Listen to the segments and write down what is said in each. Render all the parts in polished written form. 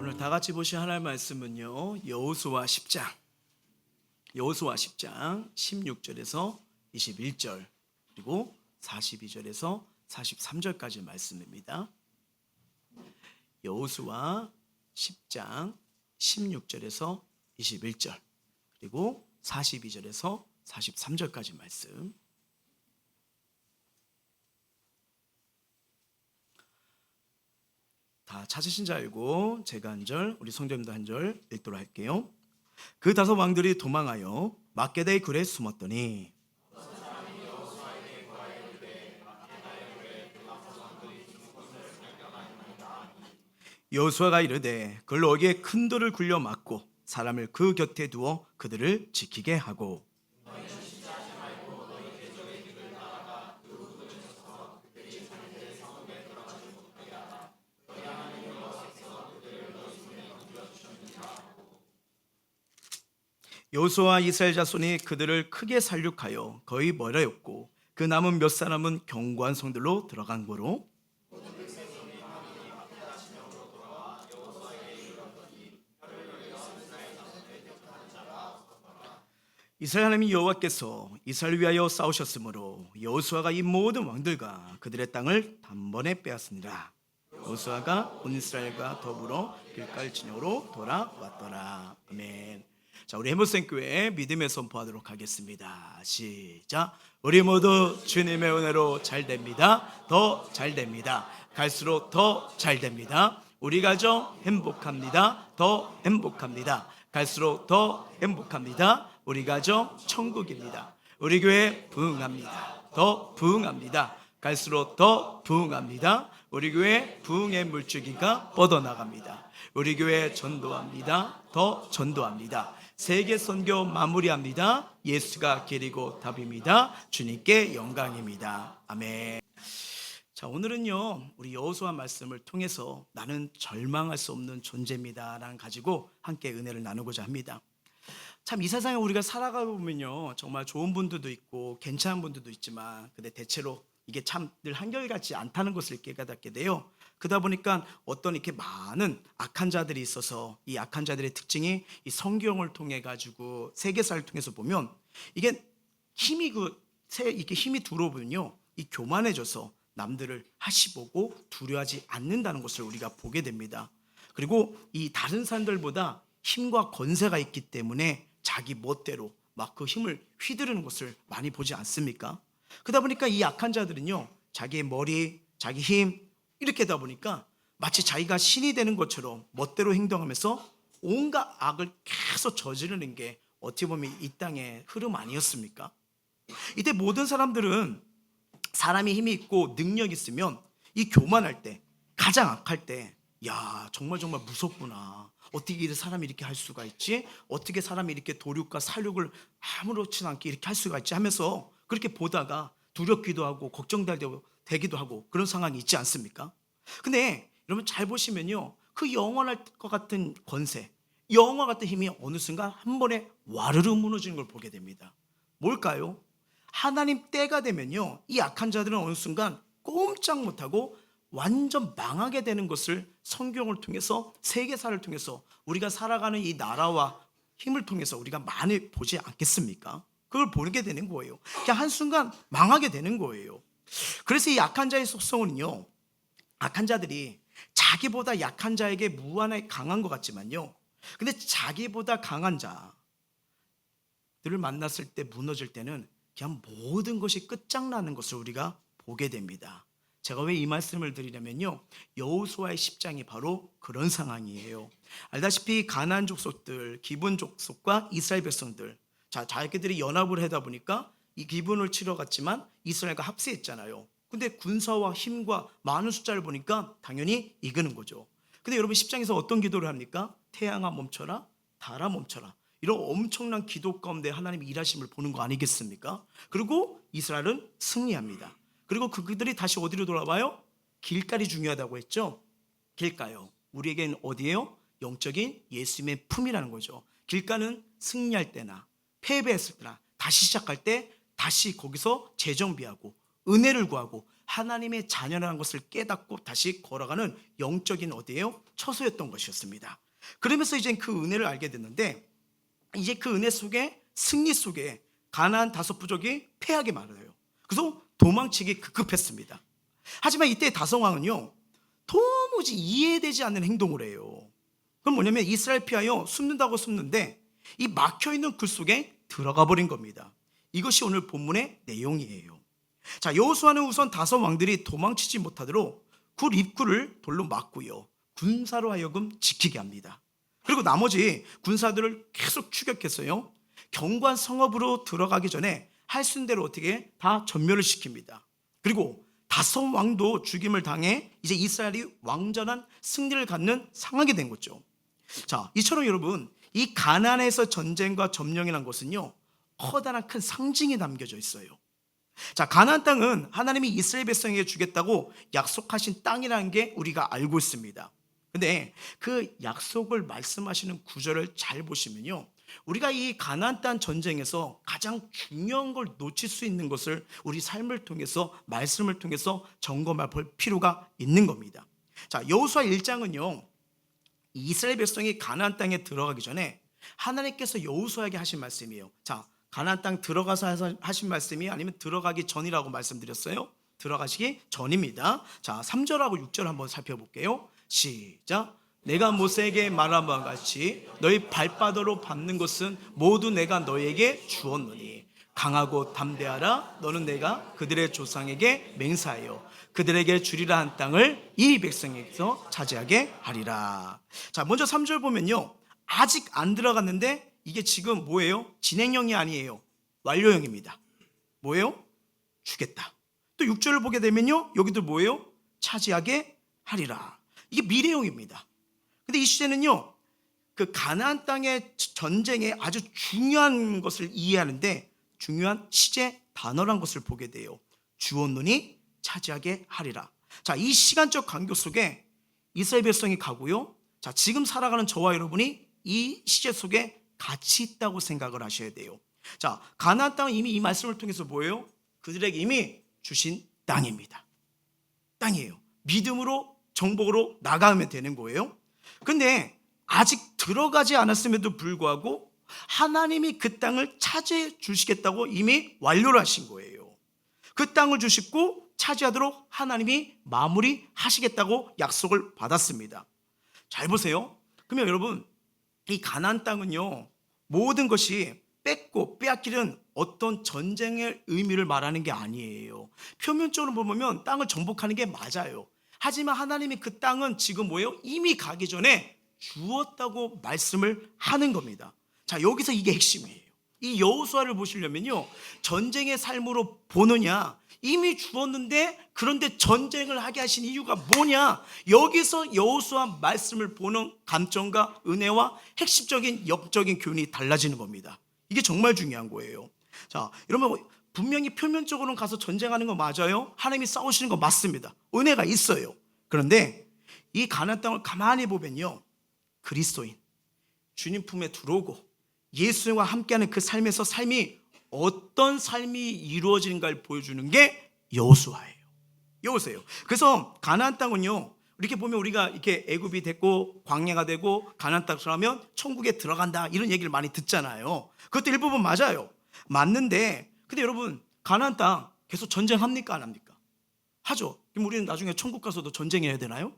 오늘 다 같이 보실 하나님의 말씀은요, 여호수아 10장 16절에서 21절 그리고 42절에서 43절까지 말씀입니다. 여호수아 10장 16절에서 21절 그리고 42절에서 43절까지 말씀. 다 찾으신 자 알고 제가 한 절, 우리 성도님도 한 절 읽도록 할게요. 그 다섯 왕들이 도망하여 막게다의 굴에 숨었더니 여호수아가 이르되 걸러기에 큰 돌을 굴려 막고 사람을 그 곁에 두어 그들을 지키게 하고 여호수아와 이스라엘 자손이 그들을 크게 살육하여 거의 멀어였고 그 남은 몇 사람은 견고한 성들로 들어간 거로 이스라엘 하나님 여호와께서 이스라엘을 위하여 싸우셨으므로 여호수아가 이 모든 왕들과 그들의 땅을 단번에 빼앗으니라. 여호수아가 온 이스라엘과 더불어 길갈 진영으로 돌아왔더라. 아멘. 자, 우리 해물생교회 믿음의 선포하도록 하겠습니다. 시작. 우리 모두 주님의 은혜로 잘 됩니다. 더 잘 됩니다. 갈수록 더 잘 됩니다. 우리 가정 행복합니다. 더 행복합니다. 갈수록 더 행복합니다. 우리 가정 천국입니다. 우리 교회 부흥합니다. 더 부흥합니다. 갈수록 더 부흥합니다. 우리 교회 부흥의 물줄기가 뻗어나갑니다. 우리 교회 전도합니다. 더 전도합니다. 세계 선교 마무리합니다. 예수가 길이고 답입니다. 주님께 영광입니다. 아멘. 자, 오늘은요 우리 여호수아 말씀을 통해서 나는 절망할 수 없는 존재입니다 라는 가지고 함께 은혜를 나누고자 합니다. 참 이 세상에 우리가 살아가 보면요 정말 좋은 분들도 있고 괜찮은 분들도 있지만 근데 대체로 이게 참 늘 한결같지 않다는 것을 깨닫게 돼요. 그러다 보니까 어떤 이렇게 많은 악한 자들이 있어서 이 악한 자들의 특징이 이 성경을 통해 가지고 세계사를 통해서 보면 이게 힘이 이렇게 힘이 들어오면요 이 교만해져서 남들을 하시보고 두려워하지 않는다는 것을 우리가 보게 됩니다. 그리고 이 다른 사람들보다 힘과 권세가 있기 때문에 자기 멋대로 막 그 힘을 휘두르는 것을 많이 보지 않습니까? 그러다 보니까 이 악한 자들은요 자기의 머리, 자기 힘 이렇게 하다 보니까 마치 자기가 신이 되는 것처럼 멋대로 행동하면서 온갖 악을 계속 저지르는 게 어찌 보면 이 땅의 흐름 아니었습니까? 이때 모든 사람들은 사람이 힘이 있고 능력이 있으면 이 교만할 때 가장 악할 때 야 정말 무섭구나. 어떻게 이 사람이 이렇게 할 수가 있지? 어떻게 사람이 이렇게 도륙과 살육을 아무렇지 않게 이렇게 할 수가 있지? 하면서 그렇게 보다가 두렵기도 하고 걱정되기도 하고 그런 상황이 있지 않습니까? 근데 여러분 잘 보시면요 그 영원할 것 같은 권세, 영화 같은 힘이 어느 순간 한 번에 와르르 무너지는 걸 보게 됩니다. 뭘까요? 하나님 때가 되면요 이 악한 자들은 어느 순간 꼼짝 못하고 완전 망하게 되는 것을 성경을 통해서 세계사를 통해서 우리가 살아가는 이 나라와 힘을 통해서 우리가 많이 보지 않겠습니까? 그걸 보게 되는 거예요. 그냥 한순간 망하게 되는 거예요. 그래서 이 악한 자의 속성은요 악한 자들이 자기보다 약한 자에게 무한하게 강한 것 같지만요 근데 자기보다 강한 자들을 만났을 때 무너질 때는 그냥 모든 것이 끝장나는 것을 우리가 보게 됩니다. 제가 왜 이 말씀을 드리냐면요 여호수아의 10장이 바로 그런 상황이에요. 알다시피 가나안 족속들, 기브온 족속과 이스라엘 백성들 자기들이 연합을 하다 보니까 이 기브온을 치러 갔지만 이스라엘과 합세했잖아요. 근데 군사와 힘과 많은 숫자를 보니까 당연히 이기는 거죠. 근데 여러분 10장에서 어떤 기도를 합니까? 태양아 멈춰라, 달아 멈춰라. 이런 엄청난 기도 가운데 하나님이 일하심을 보는 거 아니겠습니까? 그리고 이스라엘은 승리합니다. 그리고 그들이 다시 어디로 돌아와요? 길갈이 중요하다고 했죠. 길가요. 우리에겐 어디예요? 영적인 예수님의 품이라는 거죠. 길가는 승리할 때나 패배했을 때나 다시 시작할 때 다시 거기서 재정비하고 은혜를 구하고 하나님의 자녀라는 것을 깨닫고 다시 걸어가는 영적인 어디예요? 처소였던 것이었습니다. 그러면서 이제 그 은혜를 알게 됐는데, 이제 그 은혜 속에, 승리 속에 가나안 다섯 부족이 패하게 말아요. 그래서 도망치기 급급했습니다. 하지만 이때 다성왕은요, 도무지 이해되지 않는 행동을 해요. 그럼 뭐냐면 이스라엘 피하여 숨는다고 숨는데 이 막혀있는 굴 속에 들어가 버린 겁니다. 이것이 오늘 본문의 내용이에요. 자, 여호수아는 우선 다섯 왕들이 도망치지 못하도록 굴 입구를 돌로 막고요, 군사로 하여금 지키게 합니다. 그리고 나머지 군사들을 계속 추격했어요. 경관 성읍으로 들어가기 전에 할 수 있는 대로 어떻게 다 전멸을 시킵니다. 그리고 다섯 왕도 죽임을 당해 이제 이스라엘이 완전한 승리를 갖는 상황이 된 거죠. 자, 이처럼 여러분, 이 가나안에서 전쟁과 점령이라는 것은요, 커다란 큰 상징이 담겨져 있어요. 자, 가나안 땅은 하나님이 이스라엘 백성에게 주겠다고 약속하신 땅이라는 게 우리가 알고 있습니다. 근데 그 약속을 말씀하시는 구절을 잘 보시면요, 우리가 이 가나안 땅 전쟁에서 가장 중요한 걸 놓칠 수 있는 것을 우리 삶을 통해서, 말씀을 통해서 점검해 볼 필요가 있는 겁니다. 자, 여호수아 1장은요, 이스라엘 백성이 가나안 땅에 들어가기 전에 하나님께서 여호수아에게 하신 말씀이에요. 자, 가나안 땅 들어가서 하신 말씀이 아니면 들어가기 전이라고 말씀드렸어요? 들어가시기 전입니다. 자, 3절하고 6절 한번 살펴볼게요. 시작. 내가 모세에게 말한 바와 같이 너희 발바닥으로 밟는 것은 모두 내가 너에게 주었노니 강하고 담대하라. 너는 내가 그들의 조상에게 맹세하여 그들에게 주리라 한 땅을 이 백성에게서 차지하게 하리라. 자, 먼저 3절 보면요, 아직 안 들어갔는데 이게 지금 뭐예요? 진행형이 아니에요. 완료형입니다. 뭐예요? 주겠다. 또 6절을 보게 되면요, 여기도 뭐예요? 차지하게 하리라. 이게 미래형입니다. 근데 이 시제는요, 그 가나안 땅의 전쟁에 아주 중요한 것을 이해하는데 중요한 시제 단어란 것을 보게 돼요. 주었노니 차지하게 하리라. 자, 이 시간적 간격 속에 이스라엘 백성이 가고요, 자, 지금 살아가는 저와 여러분이 이 시제 속에 같이 있다고 생각을 하셔야 돼요. 자, 가나안 땅은 이미 이 말씀을 통해서 뭐예요? 그들에게 이미 주신 땅입니다. 땅이에요. 믿음으로, 정복으로 나가면 되는 거예요. 근데 아직 들어가지 않았음에도 불구하고 하나님이 그 땅을 차지해 주시겠다고 이미 완료를 하신 거예요. 그 땅을 주시고 차지하도록 하나님이 마무리하시겠다고 약속을 받았습니다. 잘 보세요. 그러면 여러분, 이 가나안 땅은요, 모든 것이 뺏고 빼앗기는 어떤 전쟁의 의미를 말하는 게 아니에요. 표면적으로 보면 땅을 정복하는 게 맞아요. 하지만 하나님이 그 땅은 지금 뭐예요? 이미 가기 전에 주었다고 말씀을 하는 겁니다. 자, 여기서 이게 핵심이에요. 이 여호수아를 보시려면요, 전쟁의 삶으로 보느냐, 이미 주었는데 그런데 전쟁을 하게 하신 이유가 뭐냐, 여기서 여호수아 말씀을 보는 감정과 은혜와 핵심적인 영적인 교훈이 달라지는 겁니다. 이게 정말 중요한 거예요. 자, 여러분, 분명히 표면적으로는 가서 전쟁하는 거 맞아요. 하나님이 싸우시는 거 맞습니다. 은혜가 있어요. 그런데 이 가나안 땅을 가만히 보면요, 그리스도인, 주님 품에 들어오고 예수와 함께하는 그 삶에서 삶이 어떤 삶이 이루어지는가를 보여주는 게 여호수아예요. 여호수아예요. 그래서 가나안 땅은요, 이렇게 보면 우리가 이렇게 애굽이 됐고 광야가 되고 가나안 땅 들어가면 천국에 들어간다, 이런 얘기를 많이 듣잖아요. 그것도 일부분 맞아요. 맞는데, 근데 여러분, 가나안 땅 계속 전쟁합니까, 안 합니까? 하죠. 그럼 우리는 나중에 천국 가서도 전쟁해야 되나요?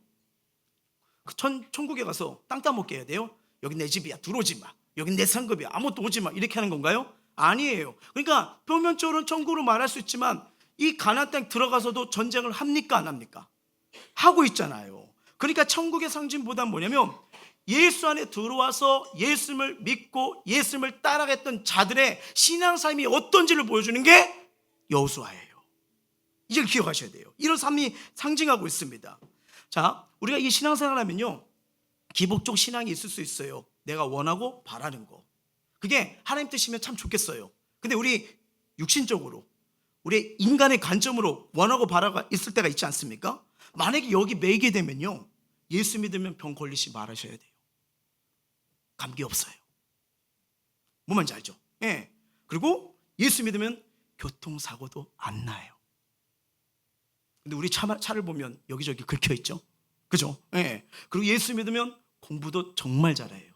천국에 가서 땅 따먹게 해야 돼요? 여기 내 집이야, 들어오지 마. 여기 내 상급이야, 아무것도 오지 마. 이렇게 하는 건가요? 아니에요. 그러니까 표면적으로는 천국으로 말할 수 있지만 이 가나안 땅 들어가서도 전쟁을 합니까, 안 합니까? 하고 있잖아요. 그러니까 천국의 상징보다 뭐냐면 예수 안에 들어와서 예수님을 믿고 예수님을 따라갔던 자들의 신앙 삶이 어떤지를 보여주는 게 여호수아예요. 이걸 기억하셔야 돼요. 이런 삶이 상징하고 있습니다. 자, 우리가 이 신앙생활 하면요, 기복적 신앙이 있을 수 있어요. 내가 원하고 바라는 거, 그게 하나님 뜻이면 참 좋겠어요. 근데 우리 육신적으로, 우리 인간의 관점으로 원하고 바라가 있을 때가 있지 않습니까? 만약에 여기 매이게 되면요, 예수 믿으면 병 걸리시 말하셔야 돼요. 감기 없어요. 뭐 말인지 알죠? 예. 그리고 예수 믿으면 교통사고도 안 나요. 근데 우리 차를 보면 여기저기 긁혀 있죠. 그죠? 예. 그리고 예수 믿으면 공부도 정말 잘해요.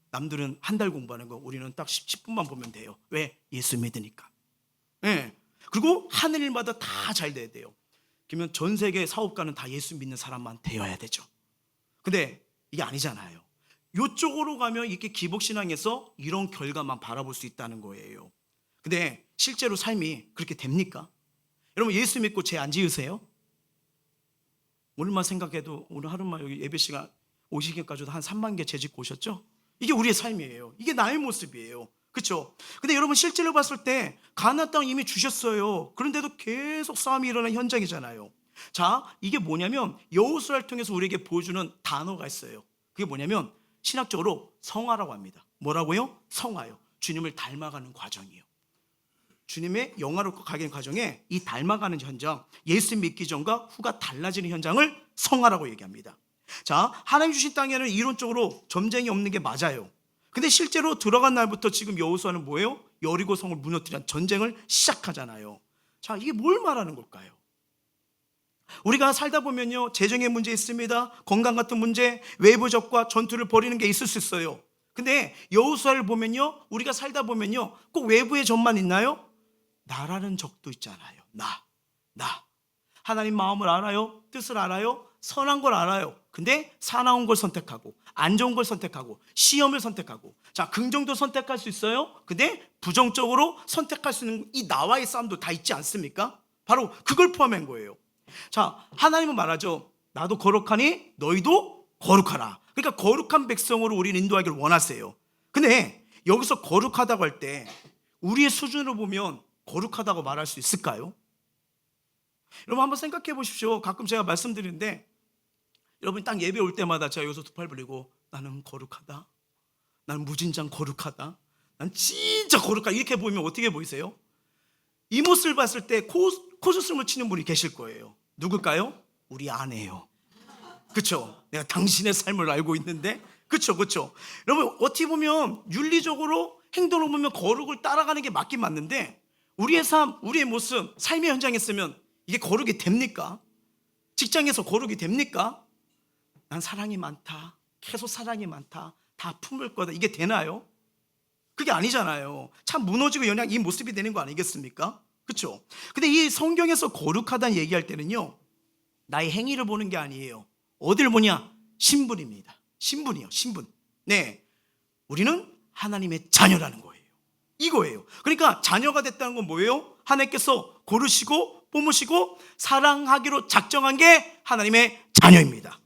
남들은 한 달 공부하는 거 우리는 딱 10분만 보면 돼요. 왜? 예수 믿으니까. 예. 그리고 하는 일마다 다 잘 돼야 돼요. 그러면 전 세계 사업가는 다 예수 믿는 사람만 되어야 되죠. 근데 이게 아니잖아요. 이쪽으로 가면 이렇게 기복신앙에서 이런 결과만 바라볼 수 있다는 거예요. 근데 실제로 삶이 그렇게 됩니까? 여러분 예수 믿고 죄 안 지으세요? 오늘만 생각해도 오늘 하루만 여기 예배 시간 오시기까지도 한 3만 개 죄 짓고 오셨죠? 이게 우리의 삶이에요. 이게 나의 모습이에요. 그렇죠? 근데 여러분 실제로 봤을 때 가나안 땅 이미 주셨어요. 그런데도 계속 싸움이 일어나는 현장이잖아요. 자, 이게 뭐냐면 여호수아를 통해서 우리에게 보여주는 단어가 있어요. 그게 뭐냐면 신학적으로 성화라고 합니다. 뭐라고요? 성화요. 주님을 닮아가는 과정이에요. 주님의 영화롭고 가는 과정에 이 닮아가는 현장, 예수 믿기 전과 후가 달라지는 현장을 성화라고 얘기합니다. 자, 하나님 주신 땅에는 이론적으로 전쟁이 없는 게 맞아요. 근데 실제로 들어간 날부터 지금 여호수아는 뭐예요? 여리고 성을 무너뜨리는 전쟁을 시작하잖아요. 자, 이게 뭘 말하는 걸까요? 우리가 살다 보면요, 재정의 문제 있습니다. 건강 같은 문제, 외부 적과 전투를 벌이는 게 있을 수 있어요. 근데 여호수아를 보면요, 우리가 살다 보면요, 꼭 외부의 적만 있나요? 나라는 적도 있잖아요. 나. 하나님 마음을 알아요. 뜻을 알아요. 선한 걸 알아요. 근데 사나운 걸 선택하고 안 좋은 걸 선택하고 시험을 선택하고, 자, 긍정도 선택할 수 있어요. 근데 부정적으로 선택할 수 있는 이 나와의 싸움도 다 있지 않습니까? 바로 그걸 포함한 거예요. 자, 하나님은 말하죠. 나도 거룩하니 너희도 거룩하라. 그러니까 거룩한 백성으로 우리를 인도하기를 원하세요. 근데 여기서 거룩하다고 할 때 우리의 수준으로 보면 거룩하다고 말할 수 있을까요? 여러분 한번 생각해 보십시오. 가끔 제가 말씀드리는데 여러분 딱 예배 올 때마다 제가 여기서 두 팔 벌리고 나는 거룩하다, 나는 무진장 거룩하다, 난 진짜 거룩하다 이렇게 보이면 어떻게 보이세요? 이 모습을 봤을 때 코웃음을 치는 분이 계실 거예요. 누굴까요? 우리 아내예요. 그렇죠? 내가 당신의 삶을 알고 있는데, 그렇죠? 여러분 어떻게 보면 윤리적으로 행동을 보면 거룩을 따라가는 게 맞긴 맞는데 우리의 삶, 우리의 모습, 삶의 현장에 있으면 이게 거룩이 됩니까? 직장에서 거룩이 됩니까? 난 사랑이 많다, 계속 사랑이 많다, 다 품을 거다, 이게 되나요? 그게 아니잖아요. 참 무너지고 연약 이 모습이 되는 거 아니겠습니까? 그렇죠? 근데 이 성경에서 거룩하다는 얘기할 때는요, 나의 행위를 보는 게 아니에요. 어딜 보냐? 신분입니다. 신분이요, 신분. 네, 우리는 하나님의 자녀라는 거예요. 이거예요. 그러니까 자녀가 됐다는 건 뭐예요? 하나님께서 고르시고 뽑으시고 사랑하기로 작정한 게 하나님의 자녀입니다.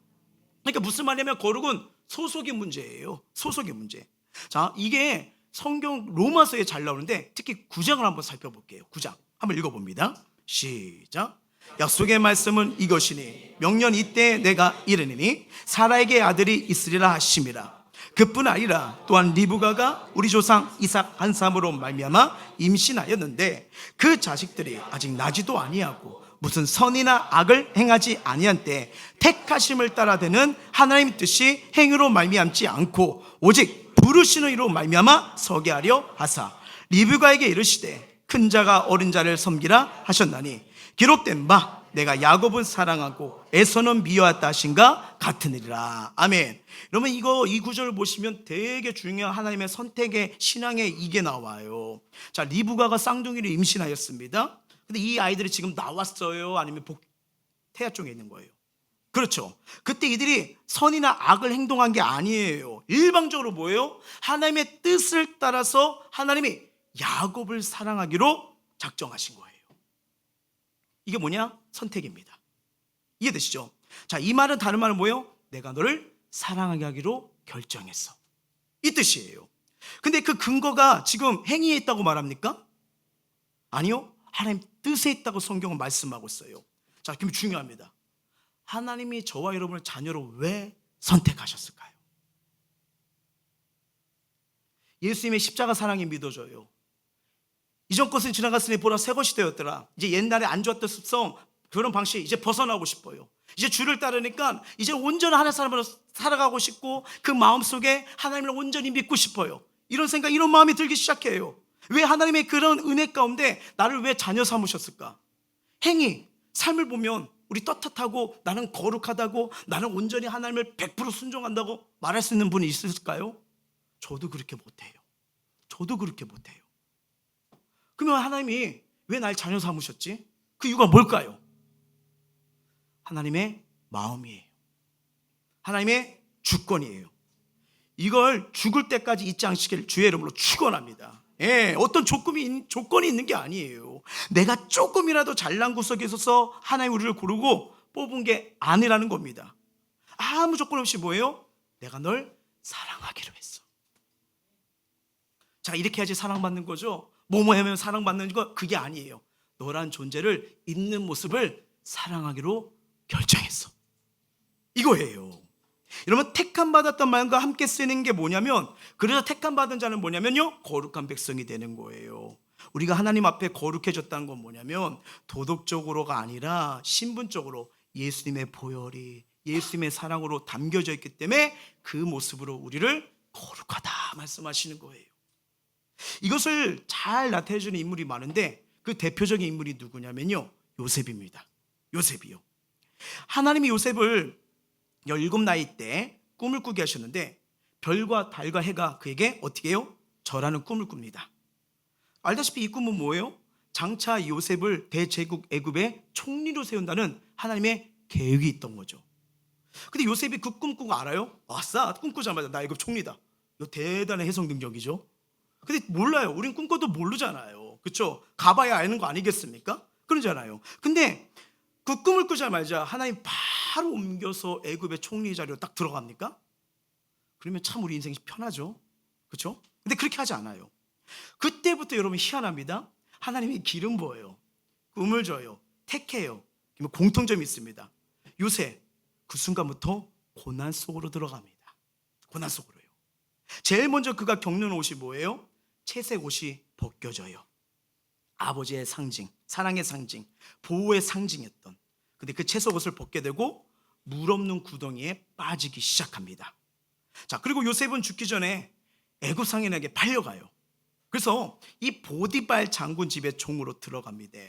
그러니까 무슨 말이냐면 거룩은 소속의 문제예요. 소속의 문제. 자, 이게 성경 로마서에 잘 나오는데 특히 9장을 한번 살펴볼게요. 9장 한번 읽어봅니다. 시작. 약속의 말씀은 이것이니 명년 이때 내가 이르니니 사라에게 아들이 있으리라 하심이라. 그뿐 아니라 또한 리브가가 우리 조상 이삭 한 사람으로 말미암아 임신하였는데 그 자식들이 아직 나지도 아니하고 무슨 선이나 악을 행하지 아니한 때 택하심을 따라 되는 하나님의 뜻이 행위로 말미암지 않고 오직 부르시는 이로 말미암아 서게 하려 하사 리브가에게 이르시되 큰 자가 어린 자를 섬기라 하셨나니 기록된 바 내가 야곱은 사랑하고 에서는 미워하다 하신가 같으니라. 아멘. 여러분 이 구절을 보시면 되게 중요한 하나님의 선택의 신앙의 이게 나와요. 자, 리브가가 쌍둥이를 임신하였습니다. 근데 이 아이들이 지금 나왔어요? 아니면 태아 쪽에 있는 거예요? 그렇죠. 그때 이들이 선이나 악을 행동한 게 아니에요. 일방적으로 뭐예요? 하나님의 뜻을 따라서 하나님이 야곱을 사랑하기로 작정하신 거예요. 이게 뭐냐? 선택입니다. 이해되시죠? 자, 이 말은 다른 말은 뭐예요? 내가 너를 사랑하게 하기로 결정했어, 이 뜻이에요. 근데 그 근거가 지금 행위에 있다고 말합니까? 아니요, 하나님 뜻에 있다고 성경은 말씀하고 있어요. 자, 그럼 중요합니다. 하나님이 저와 여러분을 자녀로 왜 선택하셨을까요? 예수님의 십자가 사랑이 믿어져요. 이전 것은 지나갔으니 보라 새 것이 되었더라. 이제 옛날에 안 좋았던 습성, 그런 방식 이제 벗어나고 싶어요. 이제 주를 따르니까 이제 온전한 하나님 사람으로 살아가고 싶고 그 마음속에 하나님을 온전히 믿고 싶어요. 이런 생각, 이런 마음이 들기 시작해요. 왜 하나님의 그런 은혜 가운데 나를 왜 자녀 삼으셨을까? 행위, 삶을 보면 우리 떳떳하고 나는 거룩하다고, 나는 온전히 하나님을 100% 순종한다고 말할 수 있는 분이 있을까요? 저도 그렇게 못해요. 저도 그렇게 못해요. 그러면 하나님이 왜 날 자녀 삼으셨지? 그 이유가 뭘까요? 하나님의 마음이에요. 하나님의 주권이에요. 이걸 죽을 때까지 잊지 않으시길 주의 이름으로 축원합니다. 예, 어떤 조건이 있는 게 아니에요. 내가 조금이라도 잘난 구석에 있어서 하나님 우리를 고르고 뽑은 게 아니라는 겁니다. 아무 조건 없이 뭐예요? 내가 널 사랑하기로 했어. 자, 이렇게 해야지 사랑받는 거죠. 뭐뭐 하면 사랑받는 거, 그게 아니에요. 너란 존재를 있는 모습을 사랑하기로 결정했어. 이거예요. 여러분, 택함 받았던 마음과 함께 쓰는 게 뭐냐면, 그래서 택함 받은 자는 뭐냐면요, 거룩한 백성이 되는 거예요. 우리가 하나님 앞에 거룩해졌다는 건 뭐냐면 도덕적으로가 아니라 신분적으로 예수님의 보혈이, 예수님의 사랑으로 담겨져 있기 때문에 그 모습으로 우리를 거룩하다 말씀하시는 거예요. 이것을 잘 나타내 주는 인물이 많은데 그 대표적인 인물이 누구냐면요, 요셉입니다. 요셉이요. 하나님이 요셉을 17 나이 때 꿈을 꾸게 하셨는데 별과 달과 해가 그에게 어떻게 해요? 절하는 꿈을 꿉니다. 알다시피 이 꿈은 뭐예요? 장차 요셉을 대제국 애굽의 총리로 세운다는 하나님의 계획이 있던 거죠. 근데 요셉이 그 꿈 꾸고 알아요? 아싸, 꿈꾸자마자 나 애굽 총리다. 이거 대단한 해석 능력이죠. 근데 몰라요. 우린 꿈꿔도 모르잖아요. 그렇죠? 가봐야 아는 거 아니겠습니까? 그러잖아요. 근데 그 꿈을 꾸자마자 하나님 바로 옮겨서 애굽의 총리 자리로 딱 들어갑니까? 그러면 참 우리 인생이 편하죠. 그렇죠? 근데 그렇게 하지 않아요. 그때부터 여러분 희한합니다. 하나님이 기름 부어요. 꿈을 줘요. 택해요. 공통점이 있습니다. 요셉, 그 순간부터 고난 속으로 들어갑니다. 고난 속으로요. 제일 먼저 그가 겪는 옷이 뭐예요? 채색 옷이 벗겨져요. 아버지의 상징, 사랑의 상징, 보호의 상징이었던. 근데 그 채색 옷을 벗게 되고 물 없는 구덩이에 빠지기 시작합니다. 자, 그리고 요셉은 죽기 전에 애굽 상인에게 팔려가요. 그래서 이 보디발 장군 집에 종으로 들어갑니다.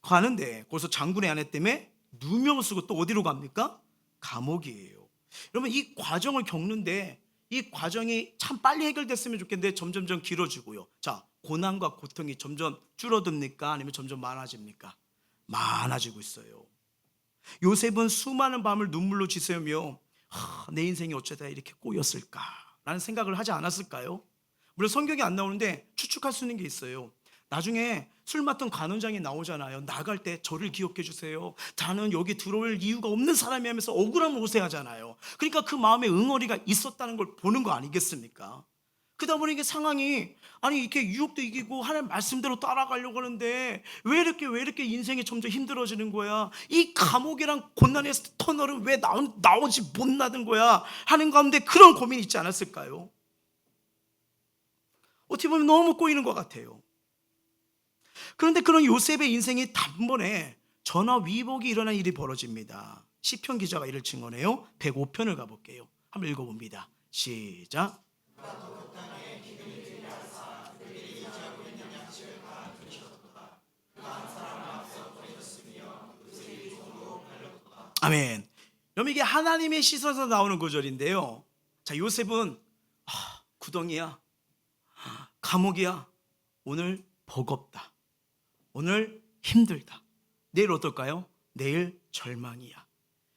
가는데 거기서 장군의 아내 때문에 누명을 쓰고 또 어디로 갑니까? 감옥이에요. 여러분, 이 과정을 겪는데 이 과정이 참 빨리 해결됐으면 좋겠는데 점점점 길어지고요. 자, 고난과 고통이 점점 줄어듭니까? 아니면 점점 많아집니까? 많아지고 있어요. 요셉은 수많은 밤을 눈물로 지새우며 내 인생이 어쩌다 이렇게 꼬였을까? 라는 생각을 하지 않았을까요? 물론 성경이 안 나오는데 추측할 수 있는 게 있어요. 나중에 술 맡은 간원장이 나오잖아요. 나갈 때 저를 기억해 주세요. 나는 여기 들어올 이유가 없는 사람이 하면서 억울함을 호소하잖아요. 그러니까 그 마음에 응어리가 있었다는 걸 보는 거 아니겠습니까? 그러다 보니 이게 상황이, 아니 이렇게 유혹도 이기고 하나님 말씀대로 따라가려고 하는데 왜 이렇게 인생이 점점 힘들어지는 거야? 이 감옥이랑 고난의 터널은 왜 나오지 못나는 거야? 하는 가운데 그런 고민이 있지 않았을까요? 어떻게 보면 너무 꼬이는 것 같아요. 그런데 그런 요셉의 인생이 단번에 전화위복이 일어난 일이 벌어집니다. 시편 기자가 이를 증언해요. 105편을 가볼게요. 한번 읽어봅니다. 시작. 아멘. 여러분, 이게 하나님의 시선에서 나오는 구절인데요. 자, 요셉은 구덩이야, 감옥이야, 오늘 버겁다, 오늘 힘들다, 내일 어떨까요? 내일 절망이야.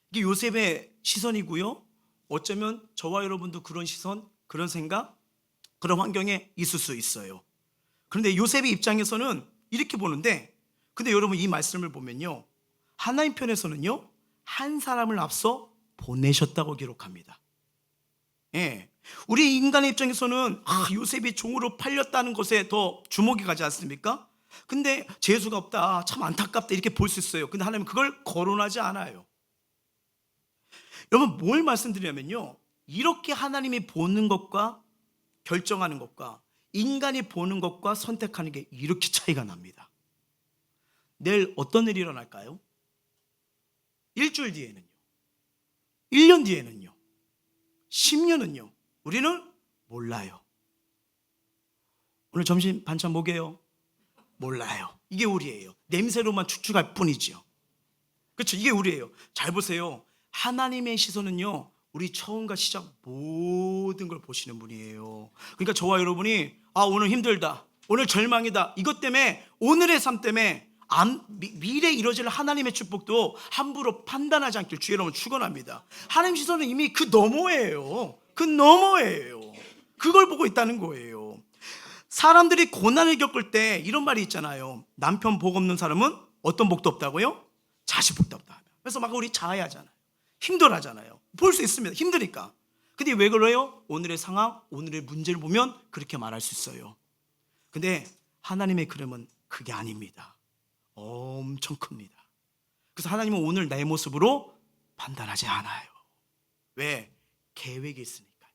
이게 요셉의 시선이고요. 어쩌면 저와 여러분도 그런 시선, 그런 생각, 그런 환경에 있을 수 있어요. 그런데 요셉의 입장에서는 이렇게 보는데, 근데 여러분 이 말씀을 보면요, 하나님 편에서는요, 한 사람을 앞서 보내셨다고 기록합니다. 예, 우리 인간의 입장에서는 요셉이 종으로 팔렸다는 것에 더 주목이 가지 않습니까? 근데 재수가 없다, 참 안타깝다, 이렇게 볼 수 있어요. 근데 하나님은 그걸 거론하지 않아요. 여러분, 뭘 말씀드리냐면요, 이렇게 하나님이 보는 것과 결정하는 것과 인간이 보는 것과 선택하는 게 이렇게 차이가 납니다. 내일 어떤 일이 일어날까요? 일주일 뒤에는요, 1년 뒤에는요, 10년은요, 우리는 몰라요. 오늘 점심 반찬 뭐게요? 몰라요. 이게 우리예요. 냄새로만 추측할 뿐이죠. 그렇죠. 이게 우리예요. 잘 보세요. 하나님의 시선은요, 우리 처음과 시작 모든 걸 보시는 분이에요. 그러니까 저와 여러분이 오늘 힘들다, 오늘 절망이다, 이것 때문에, 오늘의 삶 때문에 미래에 이루어질 하나님의 축복도 함부로 판단하지 않길 주의 이름으로 축원합니다. 하나님 시선은 이미 그 너머예요. 그 너머예요. 그걸 보고 있다는 거예요. 사람들이 고난을 겪을 때 이런 말이 있잖아요. 남편 복 없는 사람은 어떤 복도 없다고요? 자식 복도 없다. 그래서 막 우리 자해하잖아요. 힘들어하잖아요. 볼 수 있습니다. 힘드니까. 근데 왜 그래요? 오늘의 상황, 오늘의 문제를 보면 그렇게 말할 수 있어요. 근데 하나님의 그림은 그게 아닙니다. 엄청 큽니다. 그래서 하나님은 오늘 내 모습으로 판단하지 않아요. 왜? 계획이 있으니까요.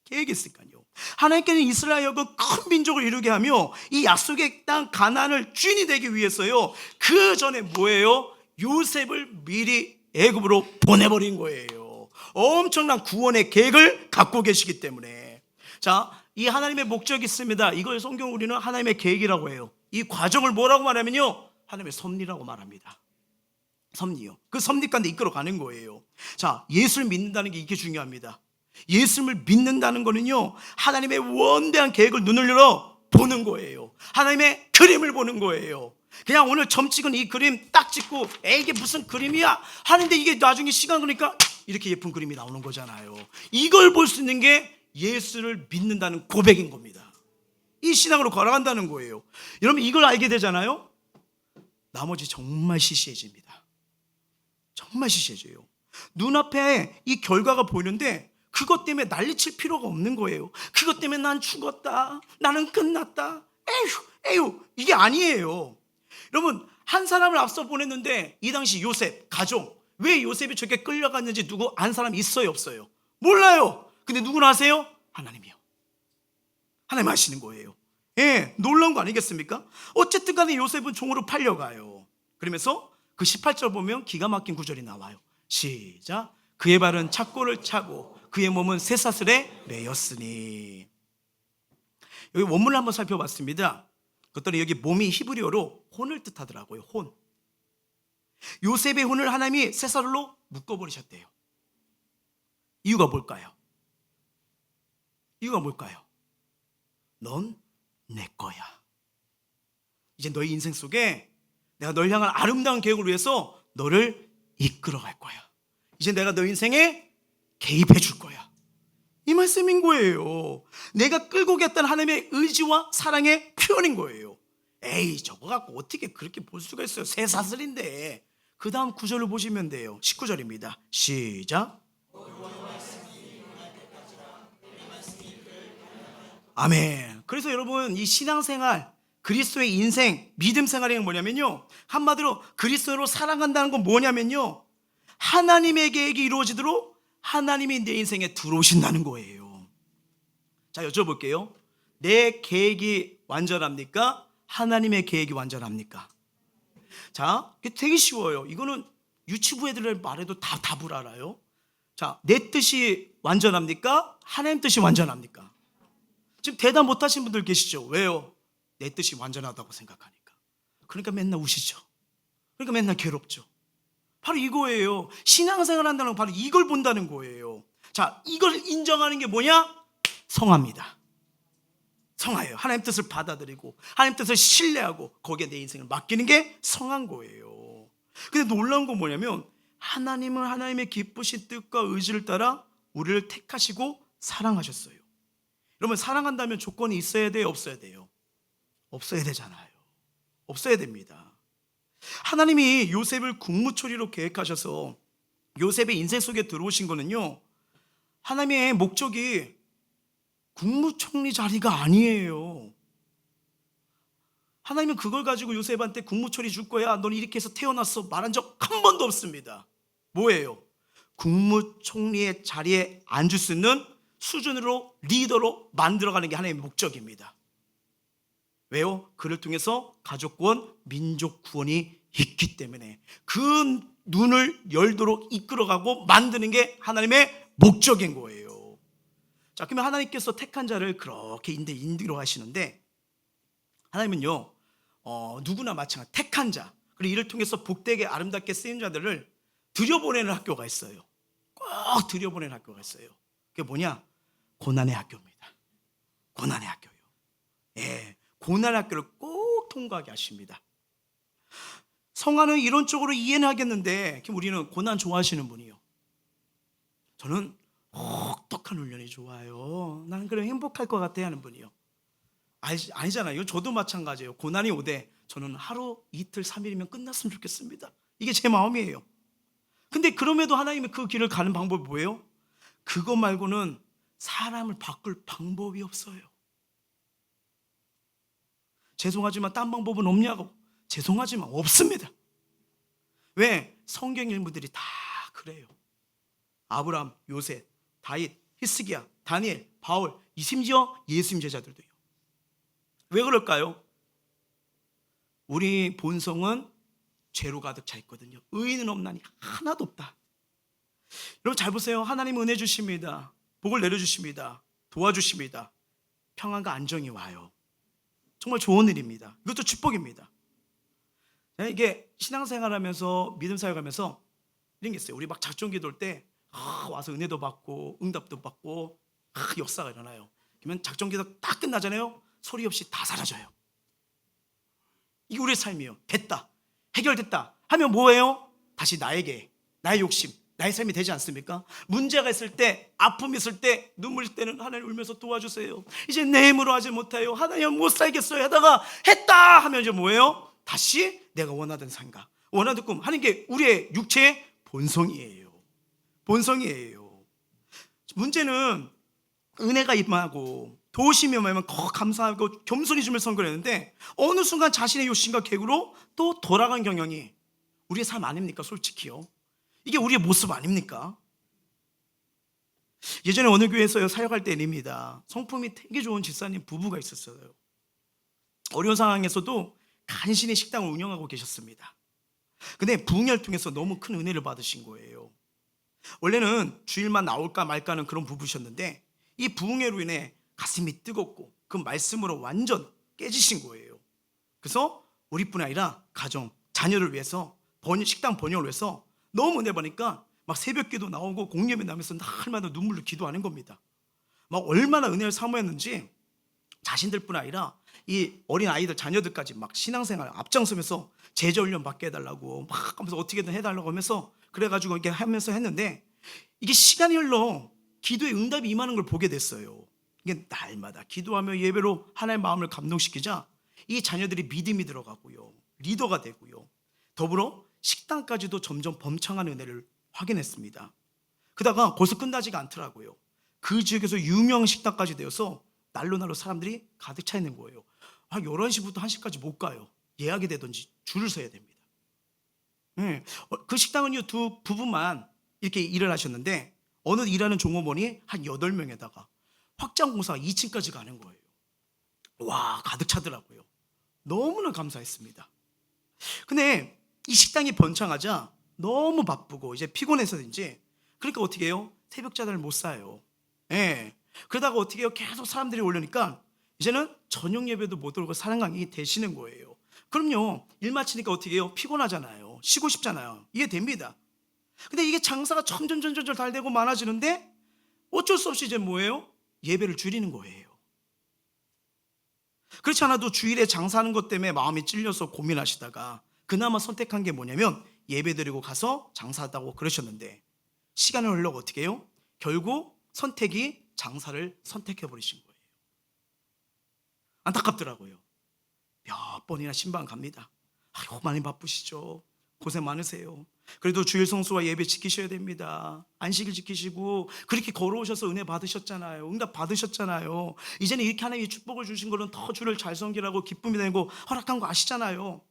계획이 있으니까요. 하나님께는 이스라엘과 큰 민족을 이루게 하며 이 약속의 땅 가나안을 주인이 되기 위해서요, 그 전에 뭐예요? 요셉을 미리 애굽으로 보내버린 거예요. 엄청난 구원의 계획을 갖고 계시기 때문에. 자, 이 하나님의 목적이 있습니다. 이걸 성경 우리는 하나님의 계획이라고 해요. 이 과정을 뭐라고 말하면요, 하나님의 섭리라고 말합니다. 섭리요. 그 섭리 가운데 이끌어가는 거예요. 자, 예수를 믿는다는 게 이게 중요합니다. 예수를 믿는다는 거는요, 하나님의 원대한 계획을 눈을 열어 보는 거예요. 하나님의 그림을 보는 거예요. 그냥 오늘 점 찍은 이 그림 딱 찍고 이게 무슨 그림이야 하는데, 이게 나중에 시간 그러니까 이렇게 예쁜 그림이 나오는 거잖아요. 이걸 볼 수 있는 게 예수를 믿는다는 고백인 겁니다. 이 신앙으로 걸어간다는 거예요. 여러분, 이걸 알게 되잖아요, 나머지 정말 시시해집니다. 정말 시시해져요. 눈앞에 이 결과가 보이는데 그것 때문에 난리칠 필요가 없는 거예요. 그것 때문에 난 죽었다, 나는 끝났다, 에휴, 이게 아니에요. 여러분, 한 사람을 앞서 보냈는데 이 당시 요셉 가족, 왜 요셉이 저렇게 끌려갔는지 누구 안 사람 있어요, 없어요? 몰라요. 근데 누구나 아세요? 하나님이요. 하나님 아시는 거예요. 예, 놀라운 거 아니겠습니까? 어쨌든 간에 요셉은 종으로 팔려가요. 그러면서 그 18절 보면 기가 막힌 구절이 나와요. 시작. 그의 발은 착고를 차고 그의 몸은 쇠사슬에 매였으니. 여기 원문을 한번 살펴봤습니다. 그랬더니 여기 몸이 히브리어로 혼을 뜻하더라고요. 혼. 요셉의 혼을 하나님이 쇠사슬로 묶어버리셨대요. 이유가 뭘까요? 이유가 뭘까요? 넌 내 거야. 이제 너의 인생 속에 내가 널 향한 아름다운 계획을 위해서 너를 이끌어갈 거야. 이제 내가 너 인생에 개입해 줄 거야. 이 말씀인 거예요. 내가 끌고 오겠다는 하나님의 의지와 사랑의 표현인 거예요. 에이, 저거 갖고 어떻게 그렇게 볼 수가 있어요. 쇠사슬인데. 그 다음 구절을 보시면 돼요. 19절입니다. 시작. 아멘. 그래서 여러분, 이 신앙생활, 그리스도의 인생, 믿음 생활이 뭐냐면요, 한마디로 그리스도로 살아간다는 건 뭐냐면요, 하나님의 계획이 이루어지도록 하나님이 내 인생에 들어오신다는 거예요. 자, 여쭤볼게요. 내 계획이 완전합니까? 하나님의 계획이 완전합니까? 자, 이게 되게 쉬워요. 이거는 유치부 애들 말해도 다 답을 알아요. 자, 내 뜻이 완전합니까? 하나님 뜻이 완전합니까? 지금 대답 못하신 분들 계시죠? 왜요? 내 뜻이 완전하다고 생각하니까. 그러니까 맨날 우시죠. 그러니까 맨날 괴롭죠. 바로 이거예요. 신앙생활 한다는 건 바로 이걸 본다는 거예요. 자, 이걸 인정하는 게 뭐냐? 성화입니다. 성화예요. 하나님 뜻을 받아들이고 하나님 뜻을 신뢰하고 거기에 내 인생을 맡기는 게 성화인 거예요. 근데 놀라운 건 뭐냐면, 하나님은 하나님의 기쁘신 뜻과 의지를 따라 우리를 택하시고 사랑하셨어요. 여러분, 사랑한다면 조건이 있어야 돼요, 없어야 돼요? 없어야 되잖아요. 없어야 됩니다. 하나님이 요셉을 국무초리로 계획하셔서 요셉의 인생 속에 들어오신 거는요, 하나님의 목적이 국무총리 자리가 아니에요. 하나님은 그걸 가지고 요셉한테 국무총리 줄 거야, 넌 이렇게 해서 태어났어, 말한 적 한 번도 없습니다. 뭐예요? 국무총리의 자리에 앉을 수 있는 수준으로, 리더로 만들어가는 게 하나님의 목적입니다. 왜요? 그를 통해서 가족 구원, 민족 구원이 있기 때문에 그 눈을 열도록 이끌어가고 만드는 게 하나님의 목적인 거예요. 자, 그러면 하나님께서 택한 자를 그렇게 인도하시는데, 하나님은요, 누구나 마찬가지 택한 자, 그리고 이를 통해서 복되게 아름답게 쓰인 자들을 들여보내는 학교가 있어요. 꼭 들여보내는 학교가 있어요. 그게 뭐냐? 고난의 학교입니다. 고난의 학교요. 예, 고난의 학교를 꼭 통과하게 하십니다. 성화는 이론적으로 이해는 하겠는데 우리는 고난 좋아하시는 분이요. 저는 혹독한 훈련이 좋아요. 나는 그래 행복할 것 같아 하는 분이요. 아니잖아요. 저도 마찬가지예요. 고난이 오되 저는 하루, 이틀, 3일이면 끝났으면 좋겠습니다. 이게 제 마음이에요. 근데 그럼에도 하나님이 그 길을 가는 방법이 뭐예요? 그거 말고는 사람을 바꿀 방법이 없어요. 죄송하지만 딴 방법은 없냐고. 죄송하지만 없습니다. 왜? 성경 인물들이 다 그래요. 아브라함, 요셉, 다윗, 히스기야, 다니엘, 바울, 심지어 예수님 제자들도요. 왜 그럴까요? 우리 본성은 죄로 가득 차 있거든요. 의인은 없나니 하나도 없다. 여러분 잘 보세요. 하나님 은혜 주십니다. 복을 내려주십니다. 도와주십니다. 평안과 안정이 와요. 정말 좋은 일입니다. 이것도 축복입니다. 이게 신앙생활하면서 믿음 사역하면서 이런 게 있어요. 우리 막 작정기도 할 때 와서 은혜도 받고 응답도 받고 역사가 일어나요. 그러면 작정기도 딱 끝나잖아요. 소리 없이 다 사라져요. 이게 우리의 삶이에요. 됐다, 해결됐다 하면 뭐예요? 다시 나에게, 나의 욕심, 나의 삶이 되지 않습니까? 문제가 있을 때, 아픔이 있을 때, 눈물 있을 때는 하나님 울면서 도와주세요. 이제 내 힘으로 하지 못해요. 하나님 못 살겠어요 하다가 했다 하면 이제 뭐예요? 다시 내가 원하던 생각, 원하던 꿈 하는 게 우리의 육체의 본성이에요. 본성이에요. 문제는 은혜가 임하고 도우심이 임하면 감사하고 겸손히 주며 선거했는데 어느 순간 자신의 욕심과 계획으로 또 돌아간 경영이 우리의 삶 아닙니까? 솔직히요. 이게 우리의 모습 아닙니까? 예전에 어느 교회에서 사역할 때 일입니다. 성품이 되게 좋은 집사님 부부가 있었어요. 어려운 상황에서도 간신히 식당을 운영하고 계셨습니다. 근데 부흥회를 통해서 너무 큰 은혜를 받으신 거예요. 원래는 주일만 나올까 말까는 그런 부부셨는데 이 부흥회로 인해 가슴이 뜨겁고 그 말씀으로 완전 깨지신 거예요. 그래서 우리뿐 아니라 가정, 자녀를 위해서 식당 번영을 위해서 너무 은혜 받으니까 막 새벽기도 나오고 공예배 나면서 날마다 눈물로 기도하는 겁니다. 막 얼마나 은혜를 사모했는지 자신들뿐 아니라 이 어린 아이들, 자녀들까지 막 신앙생활 앞장서면서 제자훈련 받게 해달라고 막 하면서 어떻게든 해달라고 하면서 그래가지고 이렇게 하면서 했는데 이게 시간이 흘러 기도의 응답이 임하는 걸 보게 됐어요. 이게 날마다 기도하며 예배로 하나님의 마음을 감동시키자 이 자녀들이 믿음이 들어가고요, 리더가 되고요, 더불어 식당까지도 점점 범창한 은혜를 확인했습니다. 그러다가 거기서 끝나지가 않더라고요. 그 지역에서 유명 식당까지 되어서 날로 사람들이 가득 차 있는 거예요. 11시부터 1시까지 못 가요. 예약이 되든지 줄을 서야 됩니다. 그 식당은 두 부부만 이렇게 일을 하셨는데 어느 일하는 종업원이 한 8명에다가 확장 공사가 2층까지 가는 거예요. 와, 가득 차더라고요. 너무나 감사했습니다. 근데 이 식당이 번창하자 너무 바쁘고 이제 피곤해서인지 그러니까 어떻게 해요? 새벽 자단을 못 사요. 그러다가 어떻게 해요? 계속 사람들이 오려니까 이제는 저녁 예배도 못 오고 사랑강이 되시는 거예요. 그럼요, 일 마치니까 어떻게 해요? 피곤하잖아요. 쉬고 싶잖아요. 이해됩니다. 근데 이게 장사가 점점 잘 되고 많아지는데 어쩔 수 없이 이제 뭐예요? 예배를 줄이는 거예요. 그렇지 않아도 주일에 장사하는 것 때문에 마음이 찔려서 고민하시다가 그나마 선택한 게 뭐냐면 예배 드리고 가서 장사하다고 그러셨는데 시간을 흘러 어떻게 해요? 결국 선택이 장사를 선택해 버리신 거예요. 안타깝더라고요. 몇 번이나 신방 갑니다. 아이고 많이 바쁘시죠. 고생 많으세요. 그래도 주일 성수와 예배 지키셔야 됩니다. 안식일 지키시고 그렇게 걸어오셔서 은혜 받으셨잖아요. 응답 받으셨잖아요. 이제는 이렇게 하나님이 축복을 주신 거는 더 주를 잘 섬기라고 기쁨이 되고 허락한 거 아시잖아요.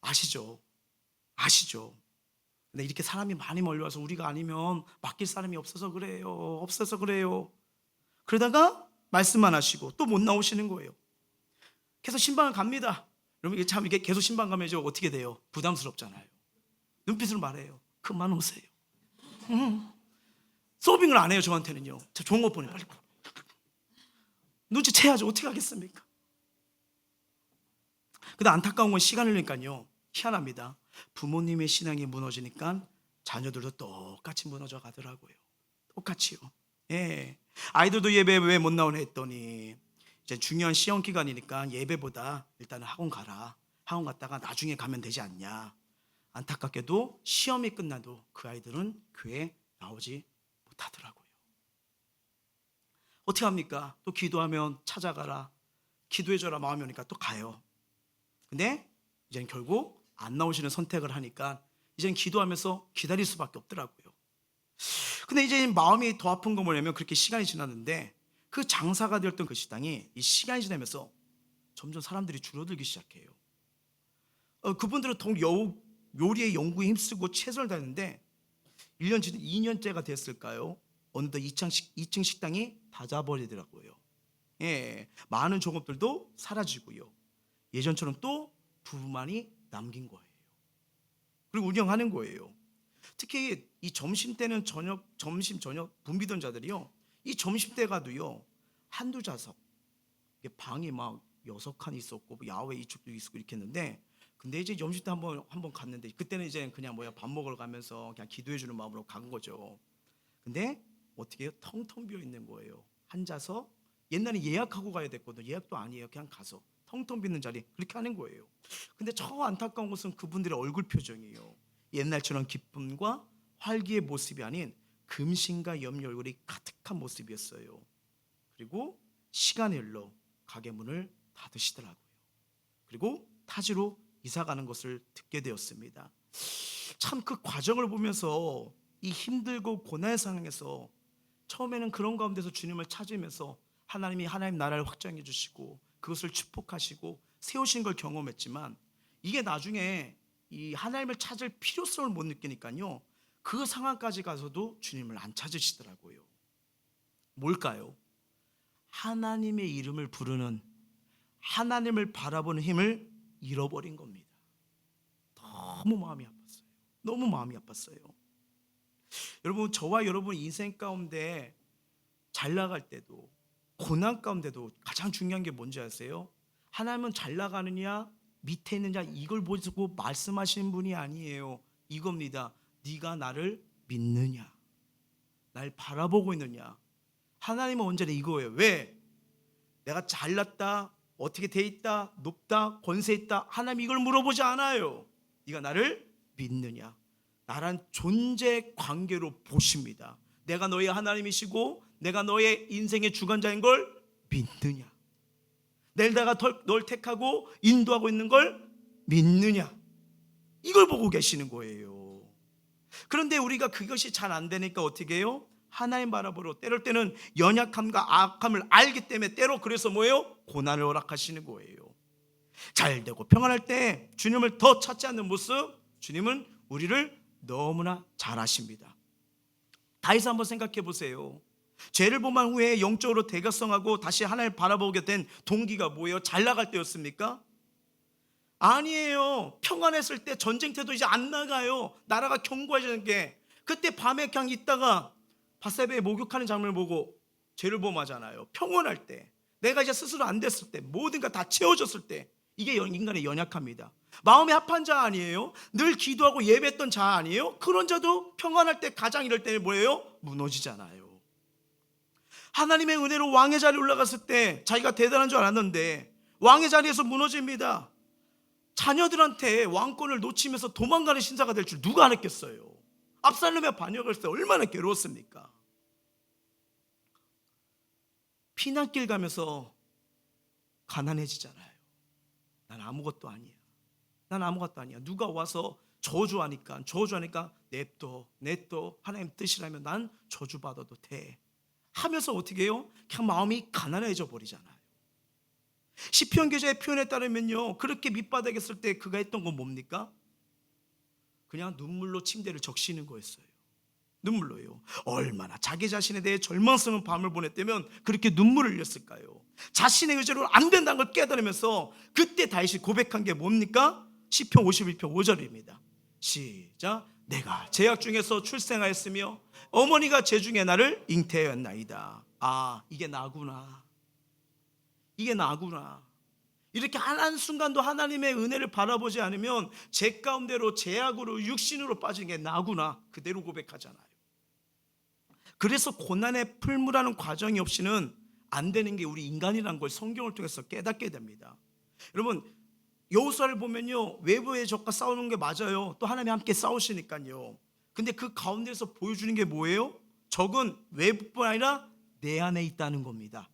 아시죠? 근데 이렇게 사람이 많이 몰려와서 우리가 아니면 맡길 사람이 없어서 그래요. 그러다가 말씀만 하시고 또 못 나오시는 거예요. 계속 신방을 갑니다. 여러분 이게 계속 신방 가면 어떻게 돼요? 부담스럽잖아요. 눈빛으로 말해요. 그만 오세요. 서빙을 안 해요. 저한테는요. 저 좋은 거 보내 빨리. 눈치채야죠. 어떻게 하겠습니까? 근데 안타까운 건 시간을 흘리니까요, 희한합니다. 부모님의 신앙이 무너지니까 자녀들도 똑같이 무너져 가더라고요. 똑같이요. 예. 아이들도 예배 왜 못 나오나 했더니 이제 중요한 시험 기간이니까 예배보다 일단은 학원 가라. 학원 갔다가 나중에 가면 되지 않냐. 안타깝게도 시험이 끝나도 그 아이들은 교회에 나오지 못하더라고요. 어떻게 합니까? 또 기도하면 찾아가라. 기도해줘라 마음이 오니까 또 가요. 근데 이제는 결국 안 나오시는 선택을 하니까 이제는 기도하면서 기다릴 수밖에 없더라고요. 근데 이제 마음이 더 아픈 건 뭐냐면 그렇게 시간이 지났는데 그 장사가 되었던 그 식당이 이 시간이 지나면서 점점 사람들이 줄어들기 시작해요. 그분들은 더 요리에 연구에 힘쓰고 최선을 다했는데 1년 지나 2년째가 됐을까요? 어느덧 2층 식당이 닫아버리더라고요. 예, 많은 종업들도 사라지고요. 예전처럼 또 부부만이 남긴 거예요. 그리고 운영하는 거예요. 특히 이 점심때는 점심 저녁 붐비던 자들이요. 이 점심때 가도요. 한두 좌석. 방이 막 6칸 있었고 뭐 야외 이쪽도 있었고 이렇게 했는데 근데 이제 점심때 한번 갔는데 그때는 이제 그냥 밥 먹으러 가면서 그냥 기도해 주는 마음으로 간 거죠. 근데 어떻게 해요? 텅텅 비어 있는 거예요. 앉아서 옛날에 예약하고 가야 됐거든요. 예약도 아니에요. 그냥 가서 텅텅 비는 자리 그렇게 하는 거예요. 근데 저 안타까운 것은 그분들의 얼굴 표정이에요. 옛날처럼 기쁨과 활기의 모습이 아닌 금신과 염려 얼굴이 가득한 모습이었어요. 그리고 시간이 흘러 가게 문을 닫으시더라고요. 그리고 타지로 이사 가는 것을 듣게 되었습니다. 참 그 과정을 보면서 이 힘들고 고난의 상황에서 처음에는 그런 가운데서 주님을 찾으면서 하나님 나라를 확장해 주시고 그것을 축복하시고 세우신 걸 경험했지만 이게 나중에 이 하나님을 찾을 필요성을 못 느끼니까요. 그 상황까지 가서도 주님을 안 찾으시더라고요. 뭘까요? 하나님의 이름을 부르는 하나님을 바라보는 힘을 잃어버린 겁니다. 너무 마음이 아팠어요. 너무 마음이 아팠어요. 여러분, 저와 여러분 인생 가운데 잘 나갈 때도 고난 가운데도 가장 중요한 게 뭔지 아세요? 하나님은 잘 나가느냐 밑에 있느냐 이걸 보시고 말씀하시는 분이 아니에요. 이겁니다. 네가 나를 믿느냐, 날 바라보고 있느냐. 하나님은 언제나 이거예요. 왜? 내가 잘났다, 어떻게 돼 있다, 높다, 권세 있다, 하나님 이걸 물어보지 않아요. 네가 나를 믿느냐. 나란 존재 관계로 보십니다. 내가 너의 하나님이시고 내가 너의 인생의 주관자인 걸 믿느냐. 내가 널 택하고 인도하고 있는 걸 믿느냐. 이걸 보고 계시는 거예요. 그런데 우리가 그것이 잘 안 되니까 어떻게 해요? 하나님 바라보러 때릴 때는 연약함과 악함을 알기 때문에 때로 그래서 뭐예요? 고난을 허락하시는 거예요. 잘 되고 평안할 때 주님을 더 찾지 않는 모습, 주님은 우리를 너무나 잘 아십니다. 다윗 한번 생각해 보세요. 죄를 범한 후에 영적으로 대각성하고 다시 하나님을 바라보게 된 동기가 뭐예요? 잘 나갈 때였습니까? 아니에요. 평안했을 때 전쟁터도 이제 안 나가요. 나라가 견고해지는 게 그때 밤에 그냥 있다가 밧세바에 목욕하는 장면을 보고 죄를 범하잖아요. 평온할 때, 내가 이제 스스로 안 됐을 때, 모든 거 다 채워졌을 때, 이게 인간의 연약함이다. 마음이 합한 자 아니에요? 늘 기도하고 예배했던 자 아니에요? 그런 자도 평안할 때 가장 이럴 때는 뭐예요? 무너지잖아요. 하나님의 은혜로 왕의 자리에 올라갔을 때 자기가 대단한 줄 알았는데 왕의 자리에서 무너집니다. 자녀들한테 왕권을 놓치면서 도망가는 신사가 될 줄 누가 알았겠어요? 압살롬의 반역을 했을 때 얼마나 괴로웠습니까? 피난길 가면서 가난해지잖아요. 난 아무것도 아니야. 난 아무것도 아니야. 누가 와서 저주하니까 냅둬 하나님 뜻이라면 난 저주받아도 돼 하면서 어떻게 해요? 그냥 마음이 가난해져 버리잖아요. 시편 기자의 표현에 따르면요, 그렇게 밑바닥에 있을 때 그가 했던 건 뭡니까? 그냥 눈물로 침대를 적시는 거였어요. 눈물로요. 얼마나 자기 자신에 대해 절망스러운 밤을 보냈다면 그렇게 눈물을 흘렸을까요? 자신의 의지로 안 된다는 걸 깨달으면서 그때 다윗이 고백한 게 뭡니까? 시편 51편 5절입니다. 시작. 내가 제약 중에서 출생하였으며 어머니가 제중에 나를 잉태하였나이다. 아, 이게 나구나. 이게 나구나. 이렇게 한순간도 하나님의 은혜를 바라보지 않으면 제 가운데로 죄악으로 육신으로 빠지는 게 나구나 그대로 고백하잖아요. 그래서 고난의 풀무라는 과정이 없이는 안 되는 게 우리 인간이라는 걸 성경을 통해서 깨닫게 됩니다. 여러분 여호수아를 보면요, 외부의 적과 싸우는 게 맞아요. 또 하나님이 함께 싸우시니까요. 근데 그 가운데서 보여주는 게 뭐예요? 적은 외부뿐 아니라 내 안에 있다는 겁니다.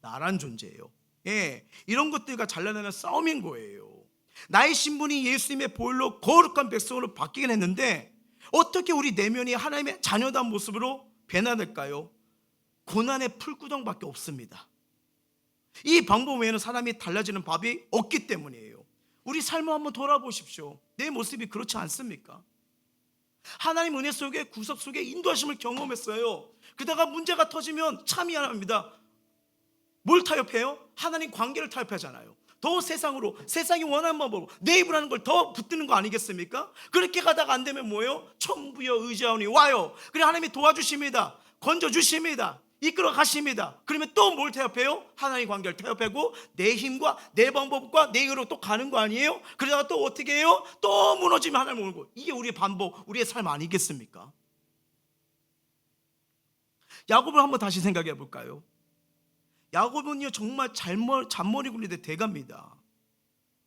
나란 존재예요. 예, 이런 것들과 잘라내는 싸움인 거예요. 나의 신분이 예수님의 보혈로 거룩한 백성으로 바뀌긴 했는데 어떻게 우리 내면이 하나님의 자녀다운 모습으로 변화될까요? 고난의 풀구덩밖에 없습니다. 이 방법 외에는 사람이 달라지는 법이 없기 때문이에요. 우리 삶을 한번 돌아보십시오. 내 모습이 그렇지 않습니까? 하나님 은혜 속에 구속 속에 인도하심을 경험했어요. 그러다가 문제가 터지면 참 미안합니다. 뭘 타협해요? 하나님 관계를 타협하잖아요. 더 세상으로, 세상이 원하는 방법으로 내 입을 하는 걸 더 붙드는 거 아니겠습니까? 그렇게 가다가 안 되면 뭐예요? 천부여 의지하오니 와요. 그래 하나님이 도와주십니다. 건져주십니다. 이끌어 가십니다. 그러면 또 뭘 타협해요? 하나님 관계를 타협하고 내 힘과 내 방법과 내 의로 또 가는 거 아니에요? 그러다가 또 어떻게 해요? 또 무너지면 하나님 오고. 이게 우리의 반복, 우리의 삶 아니겠습니까? 야곱을 한번 다시 생각해 볼까요? 야곱은요 정말 잔머리 굴리듯 대갑니다.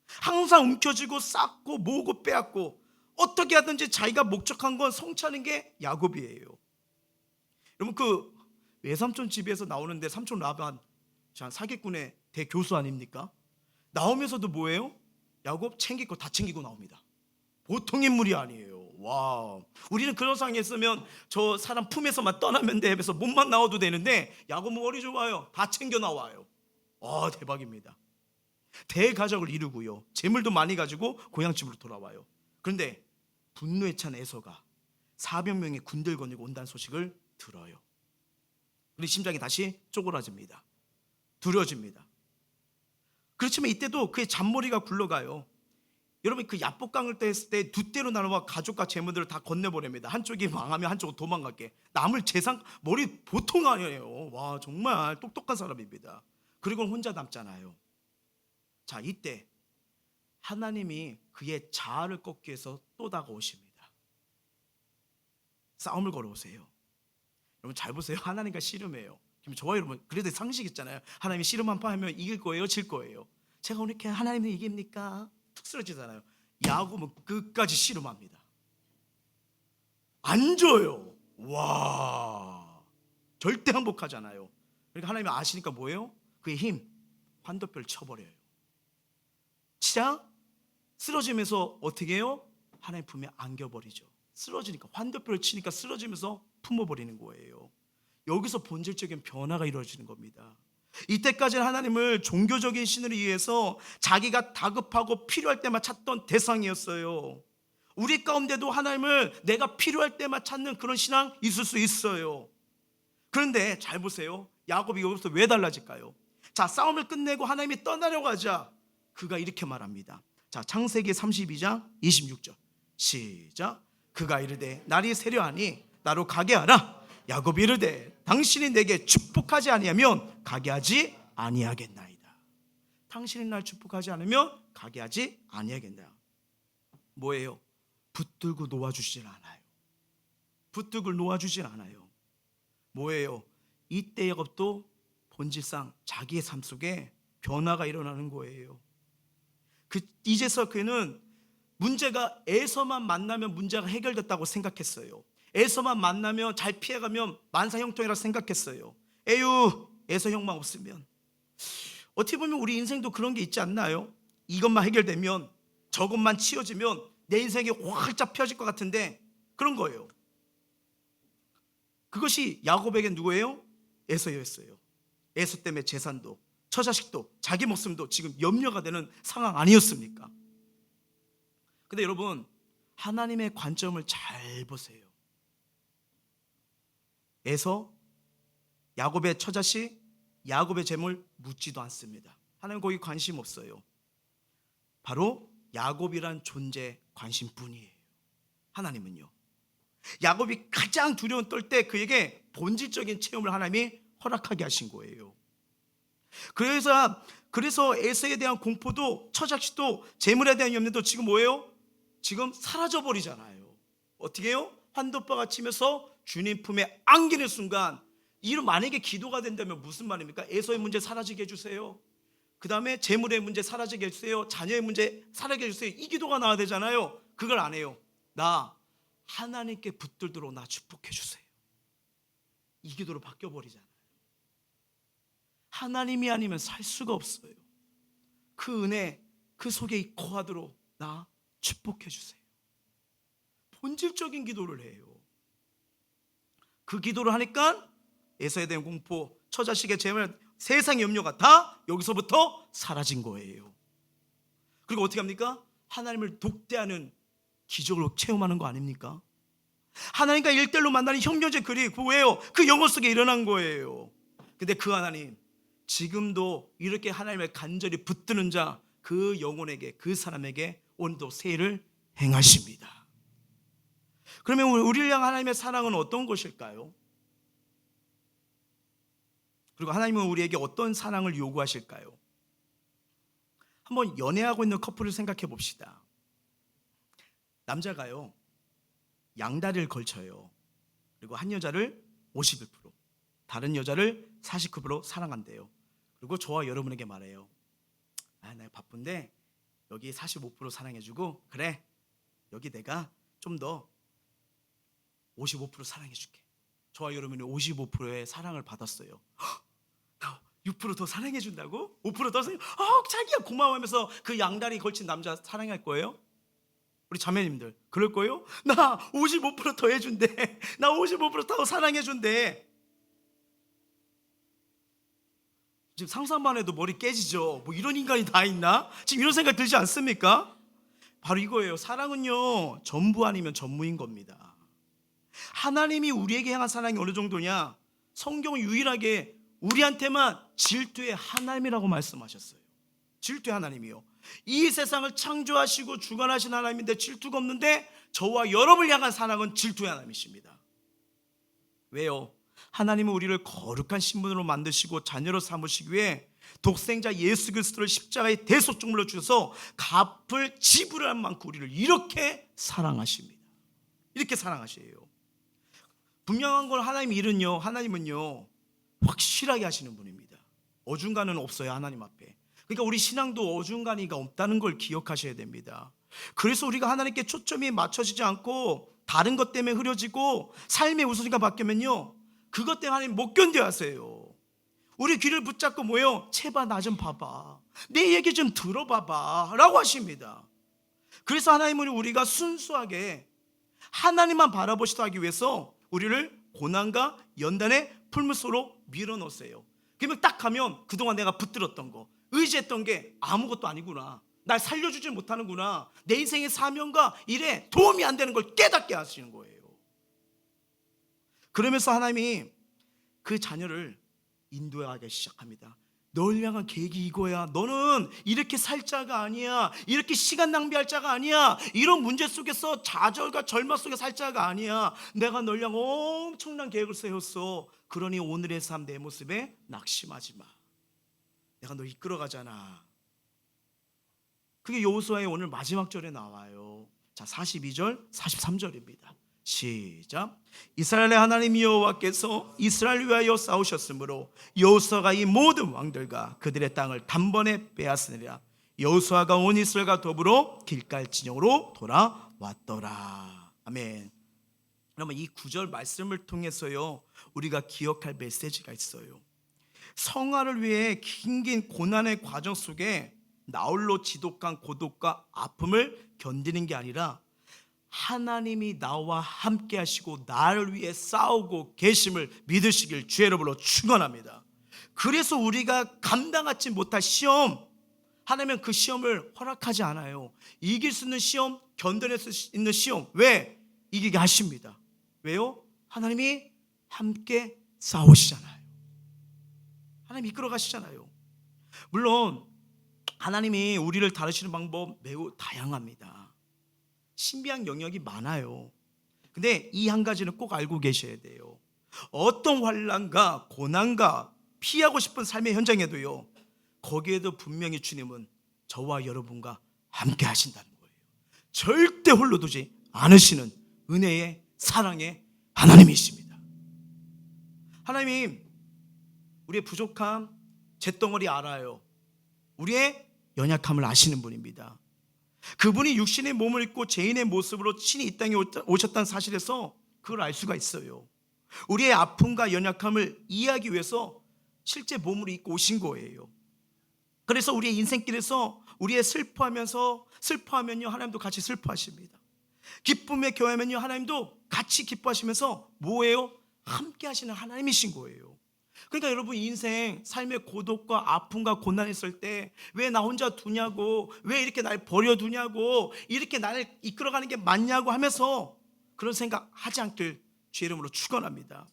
항상 움켜쥐고 쌓고 모으고 빼앗고 어떻게 하든지 자기가 목적한 건 성취하는 게 야곱이에요. 여러분 그 외삼촌 집에서 나오는데 삼촌 라반 사기꾼의 대교수 아닙니까? 나오면서도 뭐예요? 야곱 챙길 거 다 챙기고 나옵니다. 보통 인물이 아니에요. 와, 우리는 그런 상황에 있으면 저 사람 품에서만 떠나면 돼 하면서 몸만 나와도 되는데 야곱은 머리 좋아요. 다 챙겨 나와요. 대박입니다. 대가족을 이루고요, 재물도 많이 가지고 고향집으로 돌아와요. 그런데 분노에 찬 에서가 400명의 군대를 거느리고 온다는 소식을 들어요. 우리 심장이 다시 쪼그라집니다. 두려워집니다. 그렇지만 이때도 그의 잔머리가 굴러가요. 여러분 그 야복강을 뗐을 때 두 대로 나눠 가족과 재물들을 다 건네버립니다. 한쪽이 망하면 한쪽은 도망갈게. 남을 재산 머리 보통 아니에요. 와 정말 똑똑한 사람입니다. 그리고 혼자 남잖아요. 자 이때 하나님이 그의 자아를 꺾기 위해서 또 다가오십니다. 싸움을 걸어오세요. 여러분 잘 보세요. 하나님과 씨름해요. 저와 여러분 그래도 상식 있잖아요. 하나님이 씨름 한 판 하면 이길 거예요, 질 거예요? 제가 오늘 이렇게 하나님을 이깁니까? 툭 쓰러지잖아요. 야곱은 끝까지 씨름합니다. 안 져요. 와 절대 항복하잖아요. 그러니까 하나님이 아시니까 뭐예요? 그의 힘 환도뼈를 쳐버려요. 치자 쓰러지면서 어떻게 해요? 하나님 품에 안겨버리죠. 쓰러지니까 환도뼈를 치니까 쓰러지면서 품어버리는 거예요. 여기서 본질적인 변화가 이루어지는 겁니다. 이때까지는 하나님을 종교적인 신으로 이해해서 자기가 다급하고 필요할 때만 찾던 대상이었어요. 우리 가운데도 하나님을 내가 필요할 때만 찾는 그런 신앙 있을 수 있어요. 그런데 잘 보세요. 야곱이 여기서 왜 달라질까요? 자 싸움을 끝내고 하나님이 떠나려고 하자 그가 이렇게 말합니다. 자 창세기 32장 26절 시작. 그가 이르되 날이 세려하니 나로 가게 하라. 야곱이 이르되 당신이 내게 축복하지 아니하면 가게 하지 아니하겠나이다. 당신이 날 축복하지 않으면 가게 하지 아니하겠나. 뭐예요? 붙들고 놓아주질 않아요. 붙들고 놓아주질 않아요. 뭐예요? 이때 야곱도 본질상 자기의 삶 속에 변화가 일어나는 거예요. 이제서 그는 문제가 에서만 만나면 문제가 해결됐다고 생각했어요. 에서만 만나면 잘 피해가면 만사형통이라 생각했어요. 에휴 에서 형만 없으면. 어떻게 보면 우리 인생도 그런 게 있지 않나요? 이것만 해결되면 저것만 치워지면 내 인생이 활짝 펴질 것 같은데 그런 거예요. 그것이 야곱에게 누구예요? 에서였어요. 에서 때문에 재산도 처자식도 자기 목숨도 지금 염려가 되는 상황 아니었습니까? 근데 여러분 하나님의 관점을 잘 보세요. 에서 야곱의 처자식 야곱의 재물 묻지도 않습니다. 하나님 거기 관심 없어요. 바로 야곱이란 존재 관심뿐이에요. 하나님은요 야곱이 가장 두려움 떨 때 그에게 본질적인 체험을 하나님이 허락하게 하신 거예요. 그래서 에서에 대한 공포도, 처자식도, 재물에 대한 염려도 지금 뭐예요? 지금 사라져 버리잖아요. 어떻게 해요? 환도바가 치면서 주님 품에 안기는 순간, 이런 만약에 기도가 된다면 무슨 말입니까? 에서의 문제 사라지게 해주세요. 그 다음에 재물의 문제 사라지게 해주세요. 자녀의 문제 사라지게 해주세요. 이 기도가 나와야 되잖아요. 그걸 안 해요. 나 하나님께 붙들도록 나 축복해 주세요. 이 기도로 바뀌어 버리잖아요. 하나님이 아니면 살 수가 없어요. 그 은혜, 그 속에 거하도록 나 축복해 주세요. 본질적인 기도를 해요. 그 기도를 하니까 에서에 대한 공포, 처자식의 재물, 세상의 염려가 다 여기서부터 사라진 거예요. 그리고 어떻게 합니까? 하나님을 독대하는 기적을 체험하는 거 아닙니까? 하나님과 일대일로 만나는 형제제 그리고 왜요? 그 영혼 속에 일어난 거예요. 근데 그 하나님 지금도 이렇게 하나님을 간절히 붙드는 자, 그 영혼에게, 그 사람에게 오늘도 세일을 행하십니다. 그러면 우리를 향한 하나님의 사랑은 어떤 것일까요? 그리고 하나님은 우리에게 어떤 사랑을 요구하실까요? 한번 연애하고 있는 커플을 생각해 봅시다. 남자가요 양다리를 걸쳐요. 그리고 한 여자를 51%, 다른 여자를 49% 사랑한대요. 그리고 저와 여러분에게 말해요. 나 바쁜데 여기 45% 사랑해주고, 그래 여기 내가 좀 더 55% 사랑해줄게. 저와 여러분이 55%의 사랑을 받았어요. 나 6%더 사랑해준다고? 5%더 자기야 고마워하면서 그 양다리 걸친 남자 사랑할 거예요? 우리 자매님들 그럴 거예요? 나 55%더 해준대. 나 55%더 사랑해준대. 지금 상상만 해도 머리 깨지죠. 뭐 이런 인간이 다 있나? 지금 이런 생각 들지 않습니까? 바로 이거예요. 사랑은요 전부 아니면 전무인 겁니다. 하나님이 우리에게 향한 사랑이 어느 정도냐? 성경은 유일하게 우리한테만 질투의 하나님이라고 말씀하셨어요. 질투의 하나님이요. 이 세상을 창조하시고 주관하신 하나님인데 질투가 없는데 저와 여러분을 향한 사랑은 질투의 하나님이십니다. 왜요? 하나님은 우리를 거룩한 신분으로 만드시고 자녀로 삼으시기 위해 독생자 예수 그리스도를 십자가의 대속제물로 주셔서 값을 지불할 만큼 우리를 이렇게 사랑하십니다. 이렇게 사랑하셔요. 분명한 건 하나님은요 확실하게 하시는 분입니다. 어중간은 없어요. 하나님 앞에. 그러니까 우리 신앙도 어중간이가 없다는 걸 기억하셔야 됩니다. 그래서 우리가 하나님께 초점이 맞춰지지 않고 다른 것 때문에 흐려지고 삶의 우선순위가 바뀌면요 그것 때문에 하나님 못 견뎌 하세요. 우리 귀를 붙잡고 뭐예요? 제발 나 좀 봐봐, 내 얘기 좀 들어봐봐 라고 하십니다. 그래서 하나님은 우리가 순수하게 하나님만 바라보시다 하기 위해서 우리를 고난과 연단의 풀무소로 밀어넣으세요. 그러면 딱 가면 그동안 내가 붙들었던 거, 의지했던 게 아무것도 아니구나, 날 살려주지 못하는구나, 내 인생의 사명과 일에 도움이 안 되는 걸 깨닫게 하시는 거예요. 그러면서 하나님이 그 자녀를 인도하기 시작합니다. 널 향한 계획이 이거야. 너는 이렇게 살 자가 아니야. 이렇게 시간 낭비할 자가 아니야. 이런 문제 속에서 좌절과 절망 속에 살 자가 아니야. 내가 널 향한 엄청난 계획을 세웠어. 그러니 오늘의 삶 내 모습에 낙심하지 마. 내가 널 이끌어가잖아. 그게 여호수아의 오늘 마지막 절에 나와요. 자, 42절 43절입니다 시작. 이스라엘의 하나님 여호와께서 이스라엘을 위하여 싸우셨으므로 여호수아가 이 모든 왕들과 그들의 땅을 단번에 빼앗으니라. 여호수아가 온 이스라엘과 더불어 길갈 진영으로 돌아왔더라. 아멘. 그러면 이 구절 말씀을 통해서요 우리가 기억할 메시지가 있어요. 성화를 위해 긴 고난의 과정 속에 나홀로 지독한 고독과 아픔을 견디는 게 아니라 하나님이 나와 함께 하시고 나를 위해 싸우고 계심을 믿으시길 주의 이름으로 축원합니다. 그래서 우리가 감당하지 못할 시험, 하나님은 그 시험을 허락하지 않아요. 이길 수 있는 시험, 견뎌낼 수 있는 시험, 왜? 이기게 하십니다. 왜요? 하나님이 함께 싸우시잖아요. 하나님 이끌어 가시잖아요. 물론 하나님이 우리를 다루시는 방법 매우 다양합니다. 신비한 영역이 많아요. 근데 이 한 가지는 꼭 알고 계셔야 돼요. 어떤 환난과 고난과 피하고 싶은 삶의 현장에도요, 거기에도 분명히 주님은 저와 여러분과 함께 하신다는 거예요. 절대 홀로 두지 않으시는 은혜의 사랑의 하나님이십니다. 하나님, 우리의 부족함, 잿덩어리 알아요. 우리의 연약함을 아시는 분입니다. 그분이 육신의 몸을 입고 죄인의 모습으로 친히 이 땅에 오셨다는 사실에서 그걸 알 수가 있어요. 우리의 아픔과 연약함을 이해하기 위해서 실제 몸을 입고 오신 거예요. 그래서 우리의 인생길에서 우리의 슬퍼하면요 하나님도 같이 슬퍼하십니다. 기쁨에 교회면요 하나님도 같이 기뻐하시면서 뭐예요? 함께 하시는 하나님이신 거예요. 그러니까 여러분, 인생 삶의 고독과 아픔과 고난이 있을 때 왜 나 혼자 두냐고, 왜 이렇게 날 버려두냐고, 이렇게 나를 이끌어가는 게 맞냐고 하면서 그런 생각 하지 않길 주의 이름으로 축원합니다.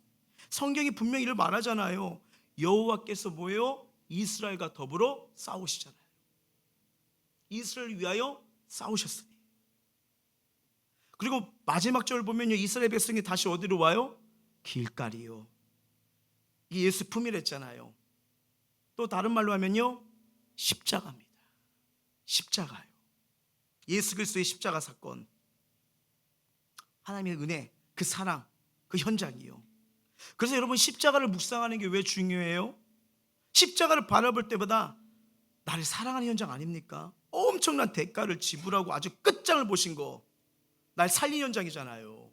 성경이 분명히 이를 말하잖아요. 여호와께서 뭐예요? 이스라엘과 더불어 싸우시잖아요. 이스라엘을 위하여 싸우셨으니. 그리고 마지막 절을 보면요, 이스라엘 백성이 다시 어디로 와요? 길갈이요. 이게 예수 품이랬잖아요. 또 다른 말로 하면요, 십자가입니다. 십자가요. 예수 그리스도의 십자가 사건, 하나님의 은혜, 그 사랑, 그 현장이요. 그래서 여러분, 십자가를 묵상하는 게 왜 중요해요? 십자가를 바라볼 때보다 나를 사랑하는 현장 아닙니까? 엄청난 대가를 지불하고 아주 끝장을 보신 거, 날 살린 현장이잖아요.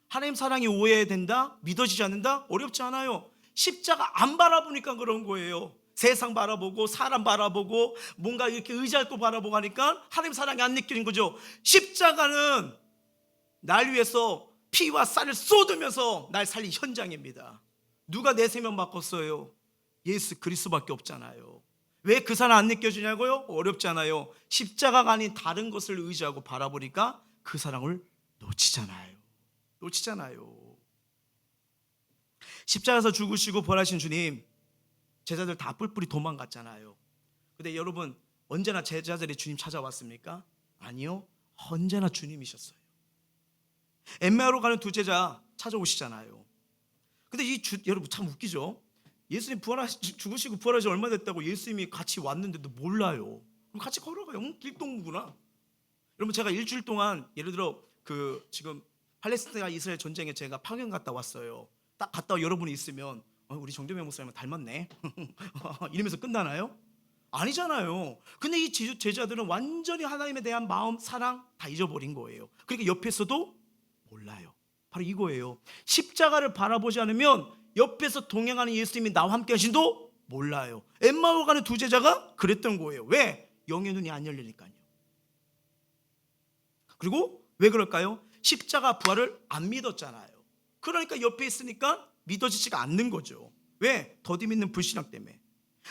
하나님 사랑이 오해된다? 믿어지지 않는다? 어렵지 않아요. 십자가 안 바라보니까 그런 거예요. 세상 바라보고 사람 바라보고 뭔가 이렇게 의지할 거 바라보고 하니까 하나님 사랑이 안 느끼는 거죠. 십자가는 날 위해서 피와 쌀을 쏟으면서 날 살린 현장입니다. 누가 내 생명 바꿨어요? 예수 그리스도밖에 없잖아요. 왜 그 사랑 안 느껴지냐고요? 어렵잖아요. 십자가가 아닌 다른 것을 의지하고 바라보니까 그 사랑을 놓치잖아요. 십자가에서 죽으시고 부활하신 주님, 제자들 다 뿔뿔이 도망갔잖아요. 근데 여러분, 언제나 제자들이 주님 찾아왔습니까? 아니요, 언제나 주님이셨어요. 엠마오로 가는 두 제자 찾아오시잖아요. 근데 여러분 참 웃기죠? 예수님 죽으시고 부활하시 얼마 됐다고 예수님이 같이 왔는데도 몰라요. 그럼 같이 걸어가요. 길동무구나. 여러분, 제가 일주일 동안 예를 들어 지금 팔레스타인과 이스라엘 전쟁에 제가 파견 갔다 왔어요. 딱 갔다 여러분이 있으면 우리 정대명 목사님은 닮았네 이러면서 끝나나요? 아니잖아요. 근데 이 제자들은 완전히 하나님에 대한 마음, 사랑 다 잊어버린 거예요. 그러니까 옆에서도 몰라요. 바로 이거예요. 십자가를 바라보지 않으면 옆에서 동행하는 예수님이 나와 함께 하신도 몰라요. 엠마오 가는 두 제자가 그랬던 거예요. 왜? 영의 눈이 안 열리니까요. 그리고 왜 그럴까요? 십자가 부활을 안 믿었잖아요. 그러니까 옆에 있으니까 믿어지지가 않는 거죠. 왜? 더디 믿는 불신앙 때문에,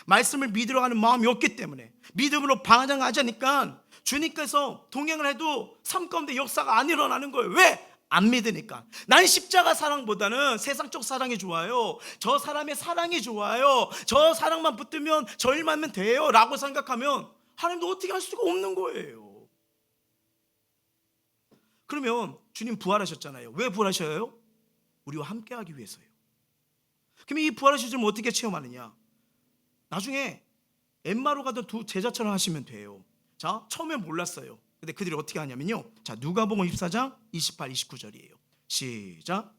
말씀을 믿으러 가는 마음이 없기 때문에, 믿음으로 방향하지 않으니까 주님께서 동행을 해도 삶 가운데 역사가 안 일어나는 거예요. 왜? 안 믿으니까. 난 십자가 사랑보다는 세상적 사랑이 좋아요. 저 사람의 사랑이 좋아요. 저 사랑만 붙들면 저 일만 하면 돼요 라고 생각하면 하나님도 어떻게 할 수가 없는 거예요. 그러면 주님 부활하셨잖아요. 왜 부활하셔요? 우리와 함께 하기 위해서요. 그럼 이 부활하신 주님 어떻게 체험하느냐? 나중에 엠마로 가던 두 제자처럼 하시면 돼요. 자, 처음엔 몰랐어요. 근데 그들이 어떻게 하냐면요, 자, 누가복음 24장 28, 29절이에요. 시작.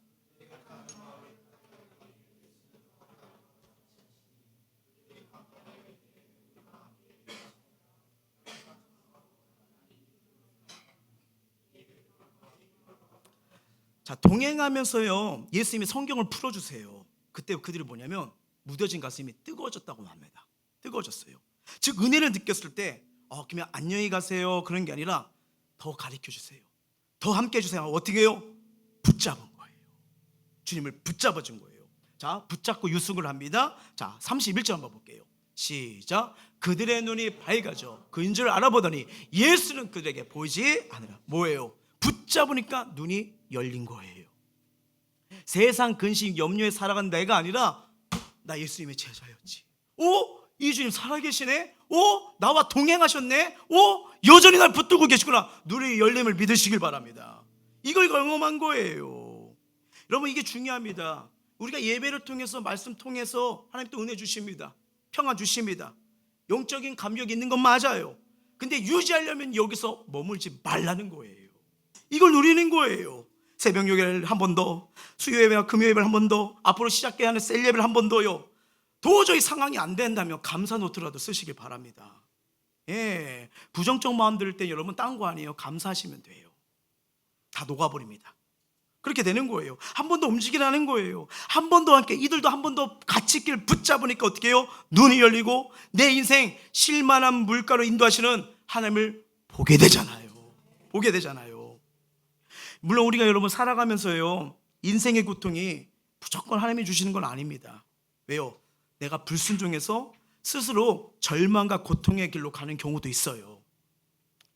자, 동행하면서요 예수님이 성경을 풀어주세요. 그때 그들이 뭐냐면 무뎌진 가슴이 뜨거워졌다고 합니다. 뜨거워졌어요. 즉 은혜를 느꼈을 때 그냥 안녕히 가세요 그런 게 아니라 더 가르쳐주세요, 더 함께 해주세요. 어떻게 해요? 붙잡은 거예요. 주님을 붙잡아준 거예요. 자, 붙잡고 유숙을 합니다. 자, 31절 한번 볼게요. 시작. 그들의 눈이 밝아져 그인 줄 알아보더니 예수는 그들에게 보이지 않으라. 뭐예요? 붙잡으니까 눈이 열린 거예요. 세상 근심 염려에 살아간 내가 아니라 나 예수님의 제자였지. 이 주님 살아계시네. 나와 동행하셨네. 여전히 날 붙들고 계시구나. 눈의 열림을 믿으시길 바랍니다. 이걸 경험한 거예요. 여러분, 이게 중요합니다. 우리가 예배를 통해서 말씀 통해서 하나님 또 은혜 주십니다. 평안 주십니다. 영적인 감격이 있는 건 맞아요. 근데 유지하려면 여기서 머물지 말라는 거예요. 이걸 누리는 거예요. 새벽 예배를 한 번 더, 수요 예배와 금요 예배를 한 번 더, 앞으로 시작해야 하는 셀 예배를 한 번 더요. 도저히 상황이 안 된다면 감사 노트라도 쓰시길 바랍니다. 예, 부정적 마음 들 때 여러분 딴 거 아니에요. 감사하시면 돼요. 다 녹아버립니다. 그렇게 되는 거예요. 한 번 더 움직이라는 거예요. 한 번 더 함께, 이들도 한 번 더 같이 길 붙잡으니까 어떻게 해요? 눈이 열리고 내 인생 쉴만한 물가로 인도하시는 하나님을 보게 되잖아요. 보게 되잖아요. 물론 우리가 여러분 살아가면서요, 인생의 고통이 무조건 하나님이 주시는 건 아닙니다. 왜요? 내가 불순종해서 스스로 절망과 고통의 길로 가는 경우도 있어요.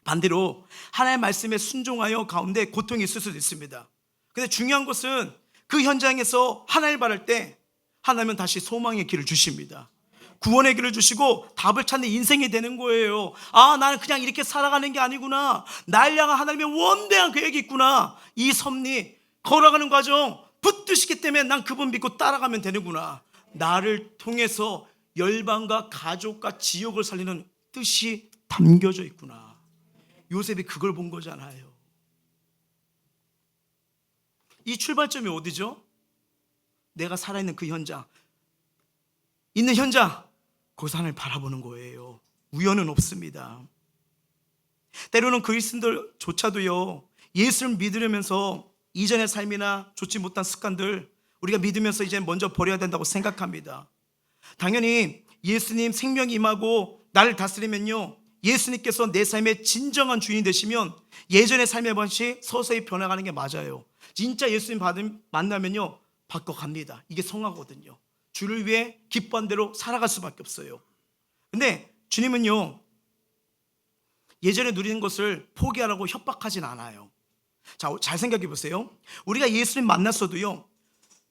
반대로 하나님의 말씀에 순종하여 가운데 고통이 있을 수도 있습니다. 근데 중요한 것은 그 현장에서 하나님을 바랄 때 하나님은 다시 소망의 길을 주십니다. 구원의 길을 주시고 답을 찾는 인생이 되는 거예요. 아, 나는 그냥 이렇게 살아가는 게 아니구나. 날 향한 하나님의 원대한 계획이 있구나. 이 섭리 걸어가는 과정 붙드시기 때문에 난 그분 믿고 따라가면 되는구나. 나를 통해서 열방과 가족과 지역을 살리는 뜻이 담겨져 있구나. 요셉이 그걸 본 거잖아요. 이 출발점이 어디죠? 내가 살아있는 그 현장, 있는 현장, 거기서 하나님을 바라보는 거예요. 우연은 없습니다. 때로는 그리스도인들조차도요, 예수를 믿으려면서 이전의 삶이나 좋지 못한 습관들 우리가 믿으면서 이제 먼저 버려야 된다고 생각합니다. 당연히 예수님 생명이 임하고 나를 다스리면요, 예수님께서 내 삶의 진정한 주인이 되시면 예전의 삶의 방식이 서서히 변해가는 게 맞아요. 진짜 예수님 만나면요, 바꿔갑니다. 이게 성화거든요. 주를 위해 기뻐한 대로 살아갈 수밖에 없어요. 근데 주님은요, 예전에 누리는 것을 포기하라고 협박하진 않아요. 자, 잘 생각해 보세요. 우리가 예수님 만났어도요,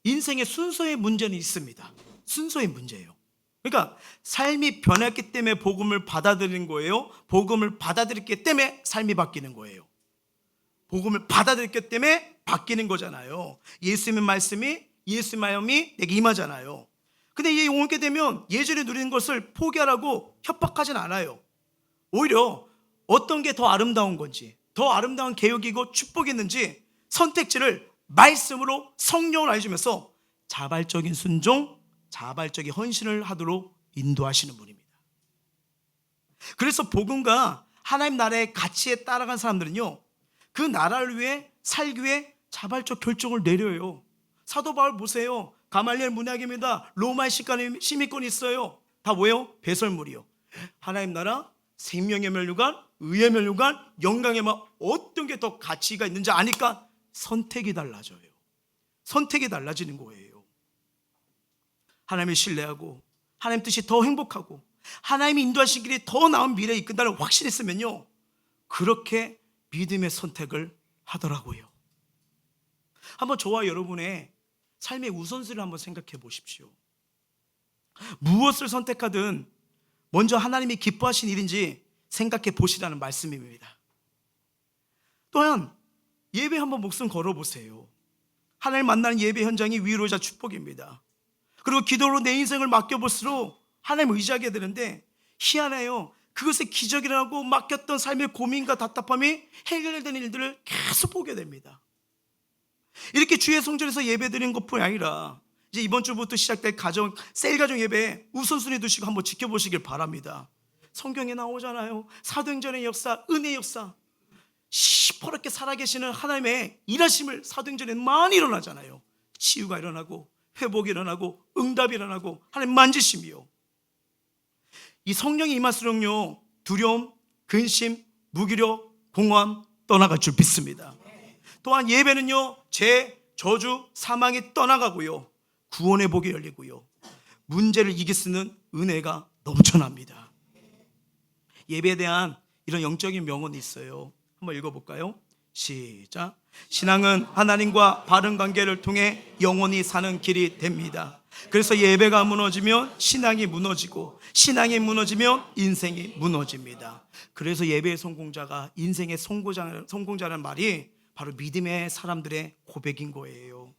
인생의 순서의 문제는 있습니다. 순서의 문제예요. 그러니까 삶이 변했기 때문에 복음을 받아들이는 거예요. 복음을 받아들였기 때문에 삶이 바뀌는 거예요. 복음을 받아들였기 때문에 바뀌는 거잖아요. 예수님의 말씀이, 예수의 마음이 내게 임하잖아요. 근데 이 오게 되면 예전에 누리는 것을 포기하라고 협박하진 않아요. 오히려 어떤 게 더 아름다운 건지, 더 아름다운 개혁이고 축복이었는지 선택지를 말씀으로 성령을 알려주면서 자발적인 순종, 자발적인 헌신을 하도록 인도하시는 분입니다. 그래서 복음과 하나님 나라의 가치에 따라간 사람들은요, 그 나라를 위해 살기 위해 자발적 결정을 내려요. 사도 바울 보세요. 가말리엘 문학입니다. 로마의 시민권이 있어요. 다 뭐예요? 배설물이요. 하나님 나라, 생명의 면류관, 의의 면류관, 영광의 막 어떤 게 더 가치가 있는지 아니까 선택이 달라져요. 선택이 달라지는 거예요. 하나님을 신뢰하고 하나님 뜻이 더 행복하고 하나님이 인도하신 길이 더 나은 미래에 이끈다는 확신이 있으면요, 그렇게 믿음의 선택을 하더라고요. 한번 저와 여러분의 삶의 우선순위를 한번 생각해 보십시오. 무엇을 선택하든 먼저 하나님이 기뻐하신 일인지 생각해 보시라는 말씀입니다. 또한 예배 한번 목숨 걸어보세요. 하나님 만나는 예배 현장이 위로자 축복입니다. 그리고 기도로 내 인생을 맡겨볼수록 하나님을 의지하게 되는데 희한해요. 그것에 기적이라고 맡겼던 삶의 고민과 답답함이 해결되는 일들을 계속 보게 됩니다. 이렇게 주의 성전에서 예배드리는 것뿐이 아니라 이제 이번 주부터 시작될 셀 가정 예배 우선순위 두시고 한번 지켜보시길 바랍니다. 성경에 나오잖아요. 사도행전의 역사, 은혜의 역사, 시퍼렇게 살아계시는 하나님의 일하심을 사도행전에 많이 일어나잖아요. 치유가 일어나고 회복이 일어나고 응답이 일어나고 하나님 만지심이요. 이 성령이 임할수록요, 두려움, 근심, 무기력, 공허함 떠나갈 줄 믿습니다. 또한 예배는요, 죄, 저주, 사망이 떠나가고요, 구원의 복이 열리고요, 문제를 이길 수 있는 은혜가 넘쳐납니다. 예배에 대한 이런 영적인 명언이 있어요. 한번 읽어볼까요? 시작. 신앙은 하나님과 바른 관계를 통해 영원히 사는 길이 됩니다. 그래서 예배가 무너지면 신앙이 무너지고 신앙이 무너지면 인생이 무너집니다. 그래서 예배의 성공자가 인생의 성공자라는 말이 바로 믿음의 사람들의 고백인 거예요.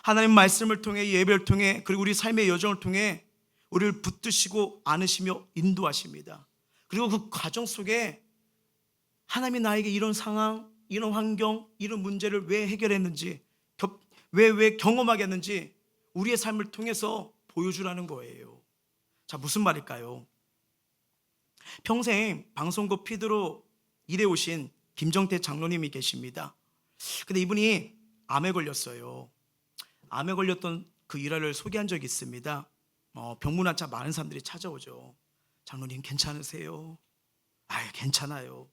하나님 말씀을 통해, 예배를 통해, 그리고 우리 삶의 여정을 통해 우리를 붙드시고 안으시며 인도하십니다. 그리고 그 과정 속에 하나님이 나에게 이런 상황, 이런 환경, 이런 문제를 왜 해결했는지, 왜 경험하게 했는지 우리의 삶을 통해서 보여주라는 거예요. 자, 무슨 말일까요? 평생 방송국 피드로 일해오신 김정태 장로님이 계십니다. 근데 이분이 암에 걸렸어요. 암에 걸렸던 그 일화를 소개한 적이 있습니다. 병문안차 많은 사람들이 찾아오죠. 장로님 괜찮으세요? 괜찮아요.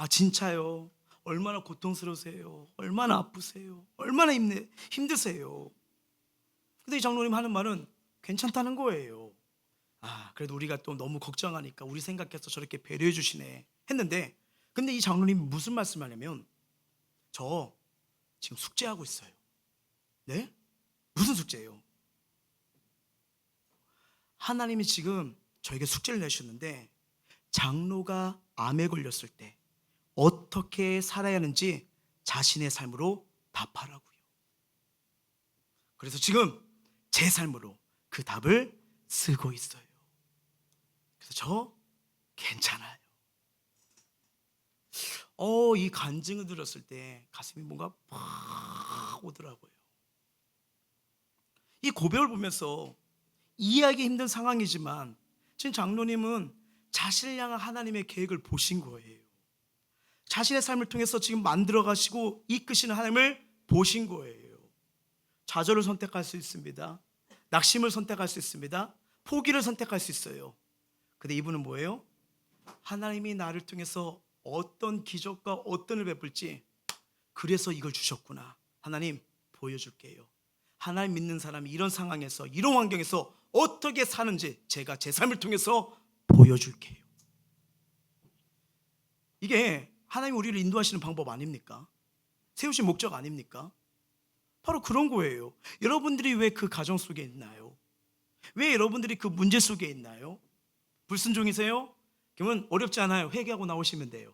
진짜요? 얼마나 고통스러우세요? 얼마나 아프세요? 얼마나 힘드세요? 근데 이 장로님 하는 말은 괜찮다는 거예요. 그래도 우리가 또 너무 걱정하니까 우리 생각해서 저렇게 배려해 주시네 했는데, 근데 이 장로님이 무슨 말씀을 하냐면, 저 지금 숙제하고 있어요. 네? 무슨 숙제예요? 하나님이 지금 저에게 숙제를 내셨는데, 장로가 암에 걸렸을 때 어떻게 살아야 하는지 자신의 삶으로 답하라고요. 그래서 지금 제 삶으로 그 답을 쓰고 있어요. 그래서 저 괜찮아요. 이 간증을 들었을 때 가슴이 뭔가 팍 오더라고요. 이 고백을 보면서 이해하기 힘든 상황이지만 지금 장로님은 자신을 향한 하나님의 계획을 보신 거예요. 자신의 삶을 통해서 지금 만들어 가시고 이끄시는 하나님을 보신 거예요. 좌절을 선택할 수 있습니다. 낙심을 선택할 수 있습니다. 포기를 선택할 수 있어요. 근데 이분은 뭐예요? 하나님이 나를 통해서 어떤 기적과 어떤 을 베풀지, 그래서 이걸 주셨구나. 하나님 보여줄게요. 하나님 믿는 사람이 이런 상황에서, 이런 환경에서 어떻게 사는지 제가 제 삶을 통해서 보여줄게요. 이게 하나님 우리를 인도하시는 방법 아닙니까? 세우신 목적 아닙니까? 바로 그런 거예요. 여러분들이 왜 그 가정 속에 있나요? 왜 여러분들이 그 문제 속에 있나요? 불순종이세요? 그러면 어렵지 않아요. 회개하고 나오시면 돼요.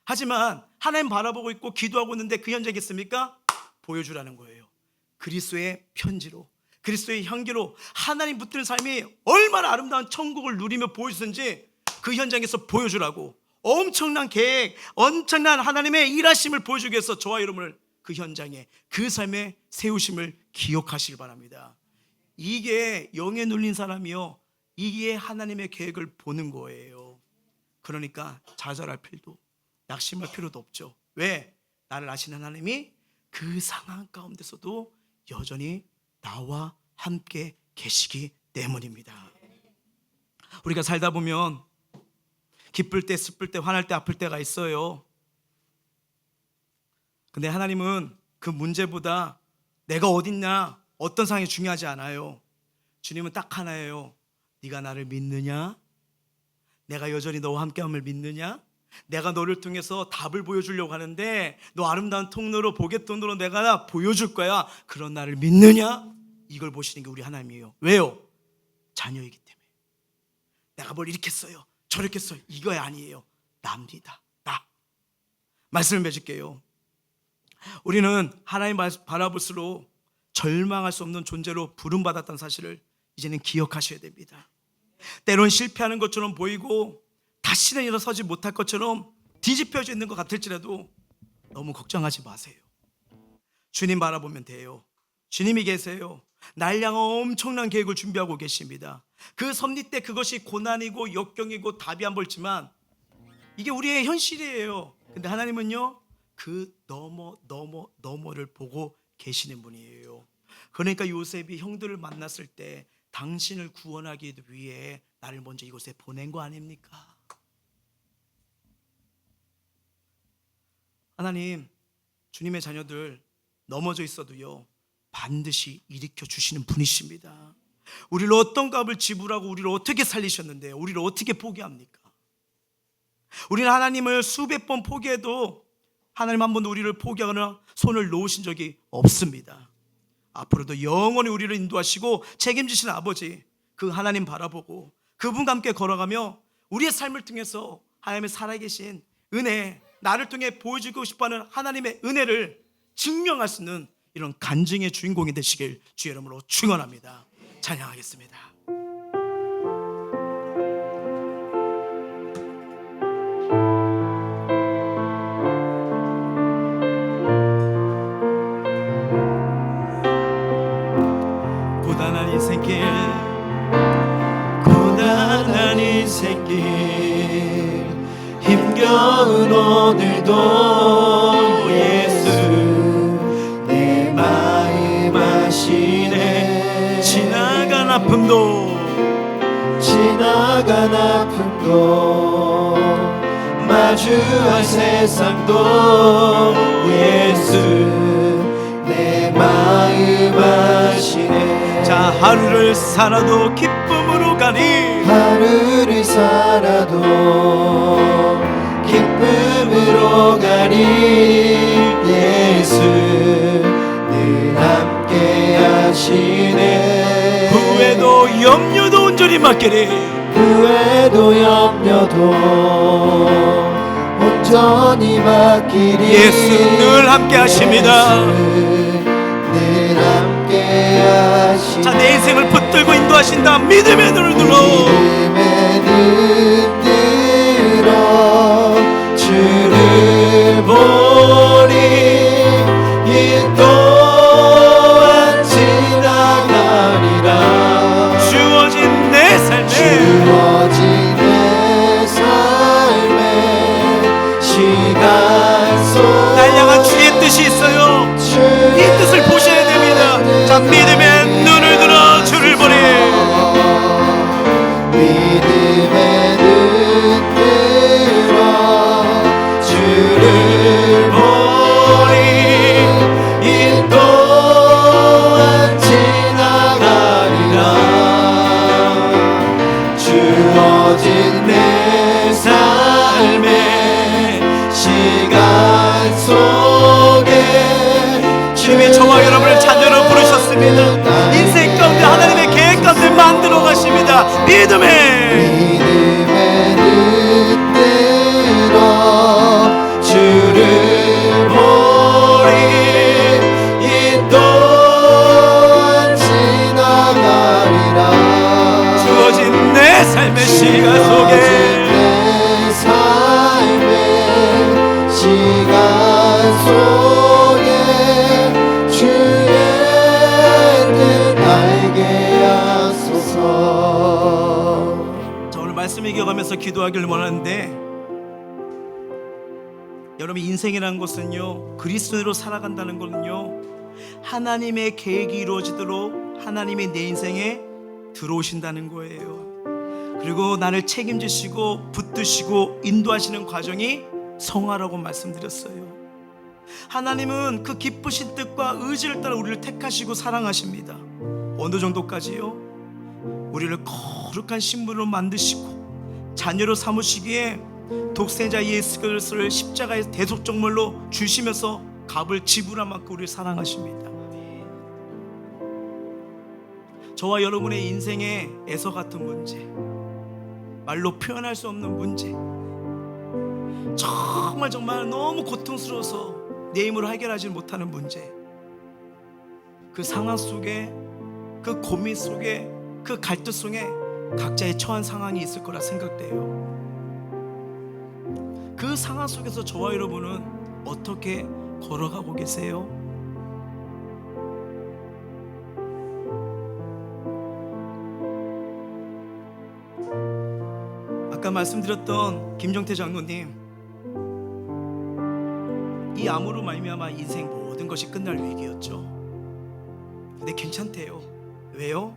하지만 하나님 바라보고 있고 기도하고 있는데 그 현장에 있습니까? 보여주라는 거예요. 그리스도의 편지로, 그리스도의 향기로 하나님 붙드는 삶이 얼마나 아름다운 천국을 누리며 보여주는지 그 현장에서 보여주라고, 엄청난 계획, 엄청난 하나님의 일하심을 보여주기 위해서 저와 여러분을 그 현장에, 그 삶에 세우심을 기억하시길 바랍니다. 이게 영에 눌린 사람이요, 이게 하나님의 계획을 보는 거예요. 그러니까 좌절할 필요도, 낙심할 필요도 없죠. 왜? 나를 아시는 하나님이 그 상황 가운데서도 여전히 나와 함께 계시기 때문입니다. 우리가 살다 보면 기쁠 때, 슬플 때, 화날 때, 아플 때가 있어요. 근데 하나님은 그 문제보다 내가 어딨냐, 어떤 상황이 중요하지 않아요. 주님은 딱 하나예요. 네가 나를 믿느냐? 내가 여전히 너와 함께함을 믿느냐? 내가 너를 통해서 답을 보여주려고 하는데 너 아름다운 통로로, 보갯돈으로 내가 보여줄 거야. 그런 나를 믿느냐? 이걸 보시는 게 우리 하나님이에요. 왜요? 자녀이기 때문에. 내가 뭘 이렇게 했어요, 저렇게 했어요, 이거 아니에요. 납니다. 나. 말씀을 맺을게요. 우리는 하나님 바라볼수록 절망할 수 없는 존재로 부름받았다는 사실을 이제는 기억하셔야 됩니다. 때론 실패하는 것처럼 보이고 다시는 일어서지 못할 것처럼 뒤집혀져 있는 것 같을지라도 너무 걱정하지 마세요. 주님 바라보면 돼요. 주님이 계세요. 날 향한 엄청난 계획을 준비하고 계십니다. 그 섭리 때 그것이 고난이고 역경이고 답이 안 보이지만 이게 우리의 현실이에요. 근데 하나님은요, 그 너머를 보고 계시는 분이에요. 그러니까 요셉이 형들을 만났을 때 당신을 구원하기 위해 나를 먼저 이곳에 보낸 거 아닙니까? 하나님, 주님의 자녀들 넘어져 있어도요, 반드시 일으켜 주시는 분이십니다. 우리를 어떤 값을 지불하고 우리를 어떻게 살리셨는데 우리를 어떻게 포기합니까? 우리는 하나님을 수백 번 포기해도 하나님 한 번도 우리를 포기하거나 손을 놓으신 적이 없습니다. 앞으로도 영원히 우리를 인도하시고 책임지시는 아버지, 그 하나님 바라보고 그분과 함께 걸어가며 우리의 삶을 통해서 하나님의 살아계신 은혜, 나를 통해 보여주고 싶어하는 하나님의 은혜를 증명할 수 있는 이런 간증의 주인공이 되시길 주의 이름으로 축원합니다. 찬양하겠습니다. 고단한 인생길, 고단한 인생길, 힘겨운 오늘도 예수 내 마음 아시네. 지나간 아픔도 마주할 세상도 예수 내 마음 아시네. 자, 하루를 살아도 기쁨으로 가니, 하루를 살아도 기쁨으로 가니 예수 늘 함께 하시네. 후회도 염려도 온전히 맡기리. 후회도 염려도 온전히 맡기리. 예수 늘 함께 하십니다. 늘 함께 하시네. 자, 내 인생을 붙들고 인도하신다. 믿음의 눈을 들어, 믿음의 눈 들어 주를 보리. 이 또한 지나가리라. 주어진 내 삶에 시간 속 날 향한 주의 뜻이 있어요. 이 뜻을 보셔야 됩니다. 자, 믿음의 눈을 들어 주를 보리. 믿음의 눈 들어 주를 보리. 이 또한 지나가리라. 주어진 내 삶에 시간 속에 주님이 저와 여러분을 자녀로 부르셨습니다. 인생 가운데 하나님의 계획 가운데 만들어 가십니다. 믿음의 눈 들어 주를 보리. 이 또한 지나가리라. 주어진 내 삶의 시간 속에 시간 속에 주의 뜻 알게 하소서. 자, 오늘 말씀 이겨가면서 기도하기를 원하는데, 여러분 인생이라는 것은요, 그리스도로 살아간다는 것은요, 하나님의 계획이 이루어지도록 하나님이 내 인생에 들어오신다는 거예요. 그리고 나를 책임지시고 붙드시고 인도하시는 과정이 성화라고 말씀드렸어요. 하나님은 그 기쁘신 뜻과 의지를 따라 우리를 택하시고 사랑하십니다. 어느 정도까지요? 우리를 거룩한 신분으로 만드시고 자녀로 삼으시기에 독생자 예수 그리스도를 십자가의 대속정물로 주시면서 값을 지불한 만큼 우리를 사랑하십니다. 저와 여러분의 인생의 애서 같은 문제, 말로 표현할 수 없는 문제, 정말 너무 고통스러워서 내 힘으로 해결하지 못하는 문제, 그 상황 속에, 그 고민 속에, 그 갈등 속에 각자의 처한 상황이 있을 거라 생각돼요. 그 상황 속에서 저와 여러분은 어떻게 걸어가고 계세요? 아까 말씀드렸던 김정태 장로님, 이 암으로 말미암아 인생 모든 것이 끝날 위기였죠. 근데 괜찮대요. 왜요?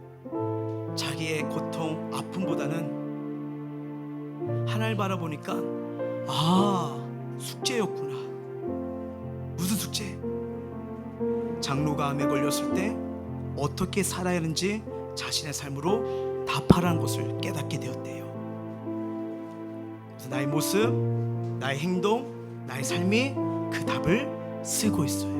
자기의 고통, 아픔보다는 하나를 바라보니까 숙제였구나. 무슨 숙제? 장로가 암에 걸렸을 때 어떻게 살아야 하는지 자신의 삶으로 답하라는 것을 깨닫게 되었대요. 그래서 나의 모습, 나의 행동, 나의 삶이 그 답을 쓰고 있어요.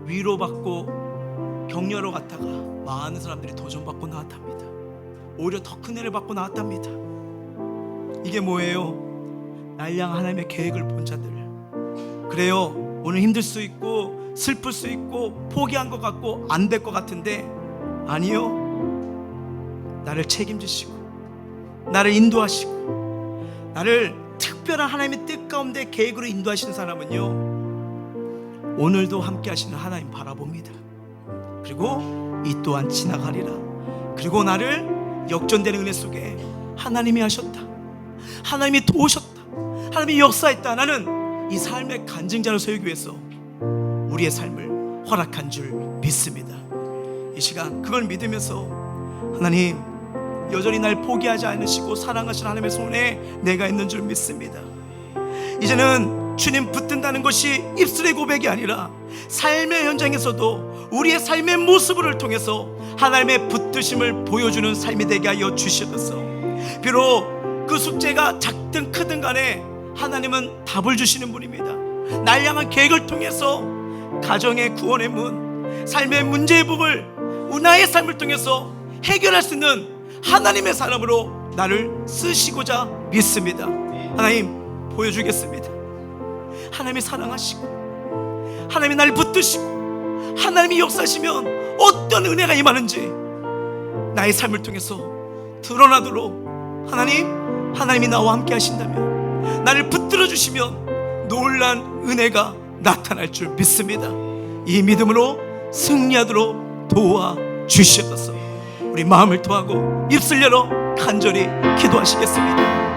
위로받고 격려로 갔다가 많은 사람들이 도전받고 나왔답니다. 오히려 더 큰 은혜를 받고 나왔답니다. 이게 뭐예요? 날 향한 하나님의 계획을 본 자들. 그래요, 오늘 힘들 수 있고 슬플 수 있고 포기한 것 같고 안 될 것 같은데, 아니요, 나를 책임지시고 나를 인도하시고 나를 특별한 하나님의 뜻 가운데 계획으로 인도하시는 사람은요, 오늘도 함께 하시는 하나님 바라봅니다. 그리고 이 또한 지나가리라. 그리고 나를 역전되는 은혜 속에 하나님이 하셨다, 하나님이 도우셨다, 하나님이 역사했다, 나는 이 삶의 간증자로 세우기 위해서 우리의 삶을 허락한 줄 믿습니다. 이 시간 그걸 믿으면서, 하나님 여전히 날 포기하지 않으시고 사랑하시는 하나님의 손에 내가 있는 줄 믿습니다. 이제는 주님 붙든다는 것이 입술의 고백이 아니라 삶의 현장에서도 우리의 삶의 모습을 통해서 하나님의 붙드심을 보여주는 삶이 되게 하여 주시옵소서. 비록 그 숙제가 작든 크든 간에 하나님은 답을 주시는 분입니다. 날 향한 계획을 통해서 가정의 구원의 문, 삶의 문제의 부분을 나의 삶을 통해서 해결할 수 있는 하나님의 사람으로 나를 쓰시고자 믿습니다. 하나님 보여주겠습니다. 하나님이 사랑하시고 하나님이 나를 붙드시고 하나님이 역사하시면 어떤 은혜가 임하는지 나의 삶을 통해서 드러나도록 하나님이 나와 함께 하신다면, 나를 붙들어 주시면 놀란 은혜가 나타날 줄 믿습니다. 이 믿음으로 승리하도록 도와주시옵소서. 우리 마음을 통하고 입술 열어 간절히 기도하시겠습니다.